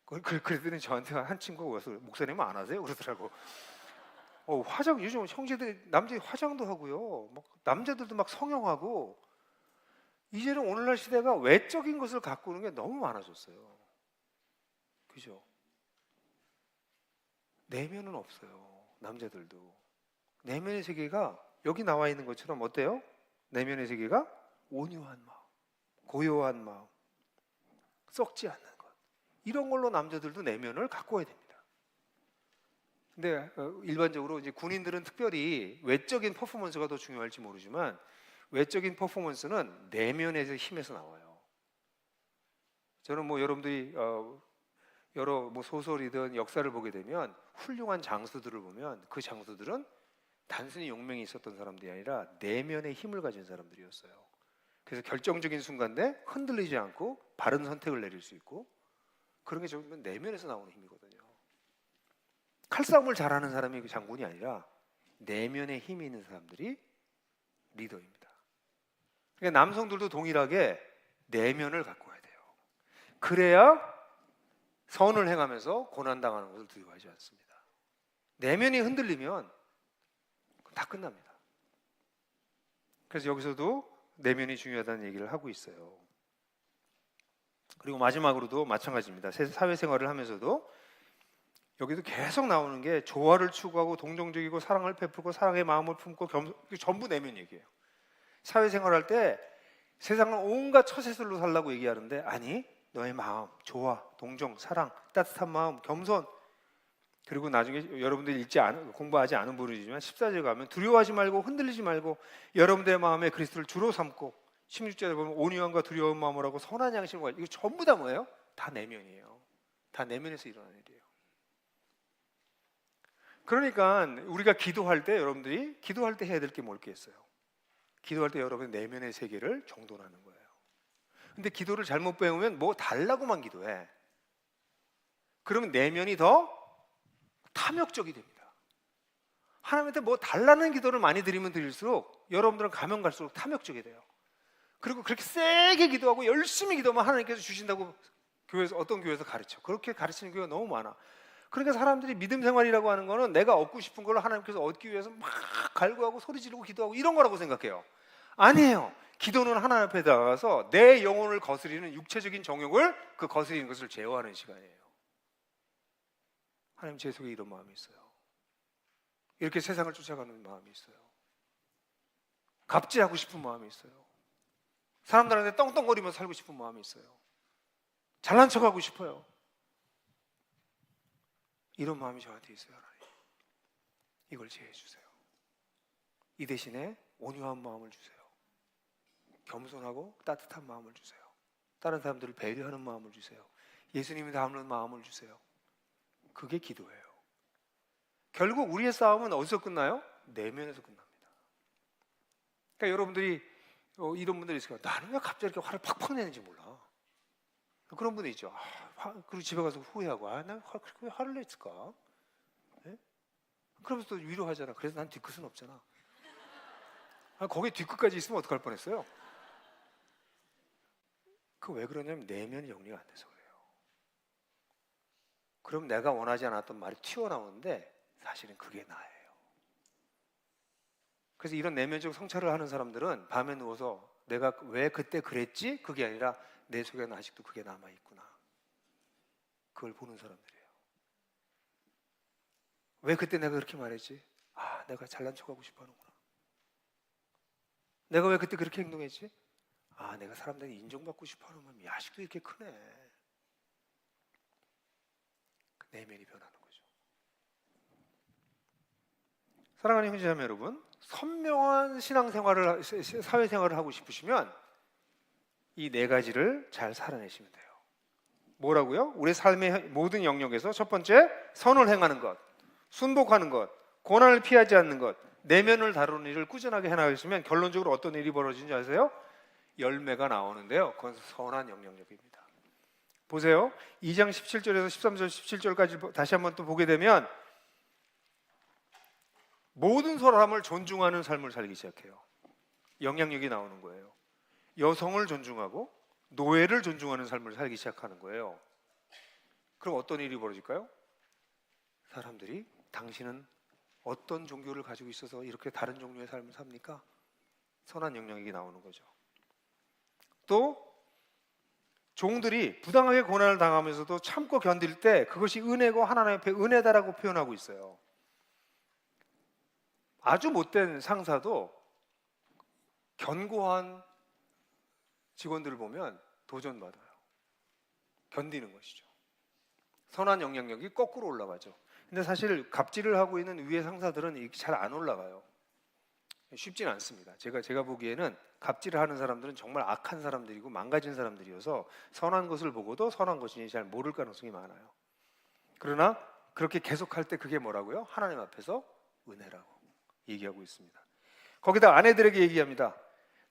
그랬더니 저한테 한 친구가 와서, 목사님은 안 하세요? 그러더라고. 화장, 요즘 형제들이, 남자들이 화장도 하고요, 막 남자들도 막 성형하고. 이제는 오늘날 시대가 외적인 것을 가꾸는 게 너무 많아졌어요. 그죠? 내면은 없어요. 남자들도 내면의 세계가 여기 나와 있는 것처럼 어때요? 내면의 세계가 온유한 마음, 고요한 마음, 썩지 않는 것, 이런 걸로 남자들도 내면을 가꿔야 됩니다. 근데 일반적으로 이제 군인들은 특별히 외적인 퍼포먼스가 더 중요할지 모르지만, 외적인 퍼포먼스는 내면의 힘에서 나와요. 저는 뭐 여러분들이 여러 뭐 소설이든 역사를 보게 되면 훌륭한 장수들을 보면, 그 장수들은 단순히 용맹이 있었던 사람들이 아니라 내면의 힘을 가진 사람들이었어요. 그래서 결정적인 순간에 흔들리지 않고 바른 선택을 내릴 수 있고, 그런 게 정말 내면에서 나오는 힘이거든요. 칼싸움을 잘하는 사람이 장군이 아니라 내면에 힘이 있는 사람들이 리더입니다. 그러니까 남성들도 동일하게 내면을 갖고 와야 돼요. 그래야 선을 행하면서 고난당하는 것을 두려워하지 않습니다. 내면이 흔들리면 다 끝납니다. 그래서 여기서도 내면이 중요하다는 얘기를 하고 있어요. 그리고 마지막으로도 마찬가지입니다. 사회생활을 하면서도 여기도 계속 나오는 게, 조화를 추구하고 동정적이고 사랑을 베풀고 사랑의 마음을 품고 전부 내면 얘기예요. 사회생활할 때 세상은 온갖 처세술로 살라고 얘기하는데, 아니, 너의 마음, 조화, 동정, 사랑, 따뜻한 마음, 겸손, 그리고 나중에 여러분들이 공부하지 않은 부분이지만 14절 가면 두려워하지 말고 흔들리지 말고 여러분들의 마음에 그리스도를 주로 삼고, 16절에 보면 온유함과 두려운 마음을 하고 선한 양심을 가지고, 이거 전부 다 뭐예요? 다 내면이에요. 다 내면에서 일어나는 일이에요. 그러니까 우리가 기도할 때, 여러분들이 기도할 때 해야 될 게 뭘 게 있어요? 기도할 때 여러분의 내면의 세계를 정돈하는 거예요. 근데 기도를 잘못 배우면 뭐 달라고만 기도해. 그러면 내면이 더 탐욕적이 됩니다. 하나님한테 뭐 달라는 기도를 많이 드리면 드릴수록 여러분들은 가면 갈수록 탐욕적이 돼요. 그리고 그렇게 세게 기도하고 열심히 기도하면 하나님께서 주신다고 어떤 교회에서 가르쳐. 그렇게 가르치는 교회가 너무 많아. 그러니까 사람들이 믿음 생활이라고 하는 거는 내가 얻고 싶은 걸 하나님께서 얻기 위해서 막 갈구하고 소리 지르고 기도하고 이런 거라고 생각해요. 아니에요. 기도는 하나님 앞에 나가서 내 영혼을 거스리는 육체적인 정욕을, 그 거스리는 것을 제어하는 시간이에요. 하나님, 제 속에 이런 마음이 있어요. 이렇게 세상을 쫓아가는 마음이 있어요. 갑질하고 싶은 마음이 있어요. 사람들한테 떵떵거리면서 살고 싶은 마음이 있어요. 잘난 척하고 싶어요. 이런 마음이 저한테 있어요. 하나님, 이걸 제해해 주세요. 이 대신에 온유한 마음을 주세요. 겸손하고 따뜻한 마음을 주세요. 다른 사람들을 배려하는 마음을 주세요. 예수님이 닮는 마음을 주세요. 그게 기도예요. 결국 우리의 싸움은 어디서 끝나요? 내면에서 끝납니다. 그러니까 여러분들이 이런 분들이 있을 거예요. 나는 왜 갑자기 이렇게 화를 팍팍 내는지 몰라. 그런 분이 있죠. 그리고 집에 가서 후회하고, 나 그렇게 왜 화를 냈을까? 예? 그러면서 또 위로하잖아. 그래서 난 뒤끝은 없잖아. 거기 뒤끝까지 있으면 어떡할 뻔했어요? 그 왜 그러냐면 내면이 정리가 안 돼서 그래요. 그럼 내가 원하지 않았던 말이 튀어나오는데 사실은 그게 나예요. 그래서 이런 내면적 성찰을 하는 사람들은 밤에 누워서 내가 왜 그때 그랬지? 그게 아니라 내 속에는 아직도 그게 남아있구나. 그걸 보는 사람들이에요. 왜 그때 내가 그렇게 말했지? 내가 잘난 척하고 싶어 하는구나. 내가 왜 그때 그렇게 행동했지? 내가 사람들에게 인정받고 싶어 하는 마음이 아직도 이렇게 크네. 그 내면이 변하는 거죠. 사랑하는 형제자매 여러분, 선명한 신앙생활을, 사회생활을 하고 싶으시면 이 네 가지를 잘 살아내시면 돼요. 뭐라고요? 우리 삶의 모든 영역에서 첫 번째, 선을 행하는 것, 순복하는 것, 고난을 피하지 않는 것, 내면을 다루는 일을 꾸준하게 해나가시면 결론적으로 어떤 일이 벌어지는지 아세요? 열매가 나오는데요. 그건 선한 영향력입니다. 보세요. 2장 17절에서 13절, 17절까지 다시 한번 또 보게 되면 모든 사람을 존중하는 삶을 살기 시작해요. 영향력이 나오는 거예요. 여성을 존중하고 노예를 존중하는 삶을 살기 시작하는 거예요. 그럼 어떤 일이 벌어질까요? 사람들이 당신은 어떤 종교를 가지고 있어서 이렇게 다른 종류의 삶을 삽니까? 선한 영향력이 나오는 거죠. 또 종들이 부당하게 고난을 당하면서도 참고 견딜 때 그것이 은혜고 하나님 앞에 은혜다라고 표현하고 있어요. 아주 못된 상사도 견고한 직원들을 보면 도전받아요. 견디는 것이죠. 선한 영향력이 거꾸로 올라가죠. 근데 사실 갑질을 하고 있는 위의 상사들은 잘 안 올라가요. 쉽진 않습니다. 제가 보기에는 갑질을 하는 사람들은 정말 악한 사람들이고 망가진 사람들이어서 선한 것을 보고도 선한 것인지 잘 모를 가능성이 많아요. 그러나 그렇게 계속할 때 그게 뭐라고요? 하나님 앞에서 은혜라고 얘기하고 있습니다. 거기다 아내들에게 얘기합니다.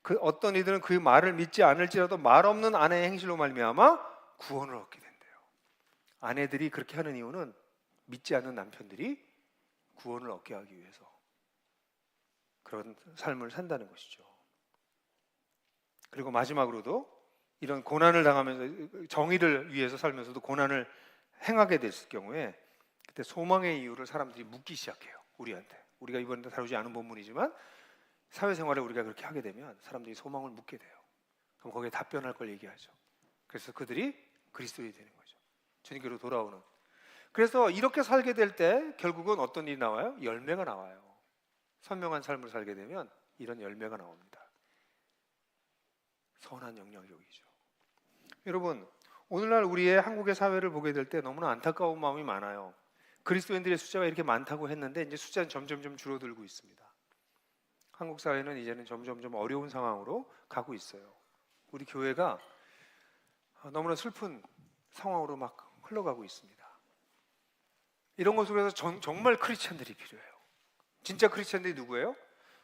그 어떤 이들은 그 말을 믿지 않을지라도 말 없는 아내의 행실로 말미암아 구원을 얻게 된대요. 아내들이 그렇게 하는 이유는 믿지 않는 남편들이 구원을 얻게 하기 위해서 그런 삶을 산다는 것이죠. 그리고 마지막으로도 이런 고난을 당하면서 정의를 위해서 살면서도 고난을 행하게 됐을 경우에 그때 소망의 이유를 사람들이 묻기 시작해요. 우리한테. 우리가 이번에 다루지 않은 본문이지만 사회생활에 우리가 그렇게 하게 되면 사람들이 소망을 묻게 돼요. 그럼 거기에 답변할 걸 얘기하죠. 그래서 그들이 그리스도인이 되는 거죠. 주님께로 돌아오는. 그래서 이렇게 살게 될 때 결국은 어떤 일이 나와요? 열매가 나와요. 선명한 삶을 살게 되면 이런 열매가 나옵니다. 선한 영향력이죠. 여러분, 오늘날 우리의 한국의 사회를 보게 될 때 너무나 안타까운 마음이 많아요. 그리스도인들의 숫자가 이렇게 많다고 했는데 이제 숫자는 점점 줄어들고 있습니다. 한국 사회는 이제는 점점 어려운 상황으로 가고 있어요. 우리 교회가 너무나 슬픈 상황으로 막 흘러가고 있습니다. 이런 것 속에서 정말 크리스찬들이 필요해요. 진짜 크리스찬들이 누구예요?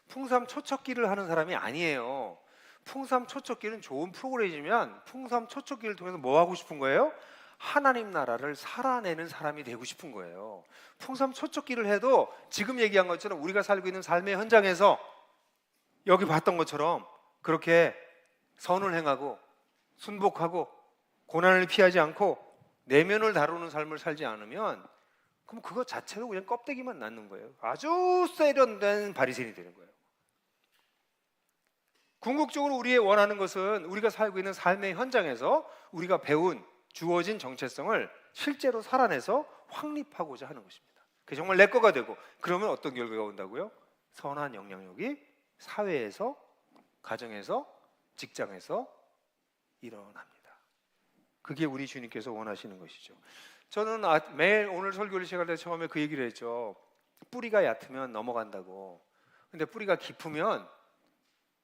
풍삼초척기를 하는 사람이 아니에요. 풍삼초척기는 좋은 프로그램이지만 풍삼초척기를 통해서 뭐 하고 싶은 거예요? 하나님 나라를 살아내는 사람이 되고 싶은 거예요. 풍삼초척기를 해도 지금 얘기한 것처럼 우리가 살고 있는 삶의 현장에서 여기 봤던 것처럼 그렇게 선을 행하고 순복하고 고난을 피하지 않고 내면을 다루는 삶을 살지 않으면 그럼 그것 자체로 그냥 껍데기만 낳는 거예요. 아주 세련된 바리새인이 되는 거예요. 궁극적으로 우리의 원하는 것은 우리가 살고 있는 삶의 현장에서 우리가 배운 주어진 정체성을 실제로 살아내서 확립하고자 하는 것입니다. 그게 정말 내 거가 되고 그러면 어떤 결과가 온다고요? 선한 영향력이 사회에서, 가정에서, 직장에서 일어납니다. 그게 우리 주님께서 원하시는 것이죠. 저는 매일 오늘 설교를 시작할 때 처음에 그 얘기를 했죠. 뿌리가 얕으면 넘어간다고. 근데 뿌리가 깊으면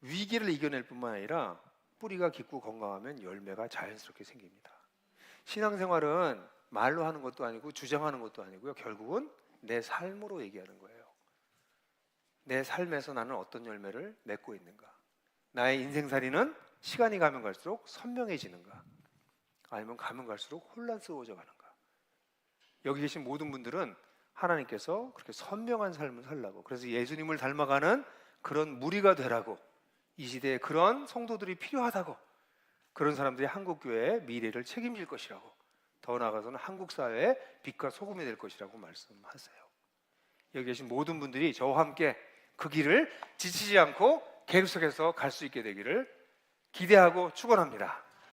위기를 이겨낼 뿐만 아니라 뿌리가 깊고 건강하면 열매가 자연스럽게 생깁니다. 신앙생활은 말로 하는 것도 아니고 주장하는 것도 아니고요. 결국은 내 삶으로 얘기하는 거예요. 내 삶에서 나는 어떤 열매를 맺고 있는가? 나의 인생살이는 시간이 가면 갈수록 선명해지는가? 아니면 가면 갈수록 혼란스러워져 가는가? 여기 계신 모든 분들은 하나님께서 그렇게 선명한 삶을 살라고, 그래서 예수님을 닮아가는 그런 무리가 되라고, 이 시대에 그런 성도들이 필요하다고, 그런 사람들이 한국교회의 미래를 책임질 것이라고, 더 나아가서는 한국 사회의 빛과 소금이 될 것이라고 말씀하세요. 여기 계신 모든 분들이 저와 함께 그 길을 지치지 않고 계속해서 갈 수 있게 되기를 기대하고 축원합니다.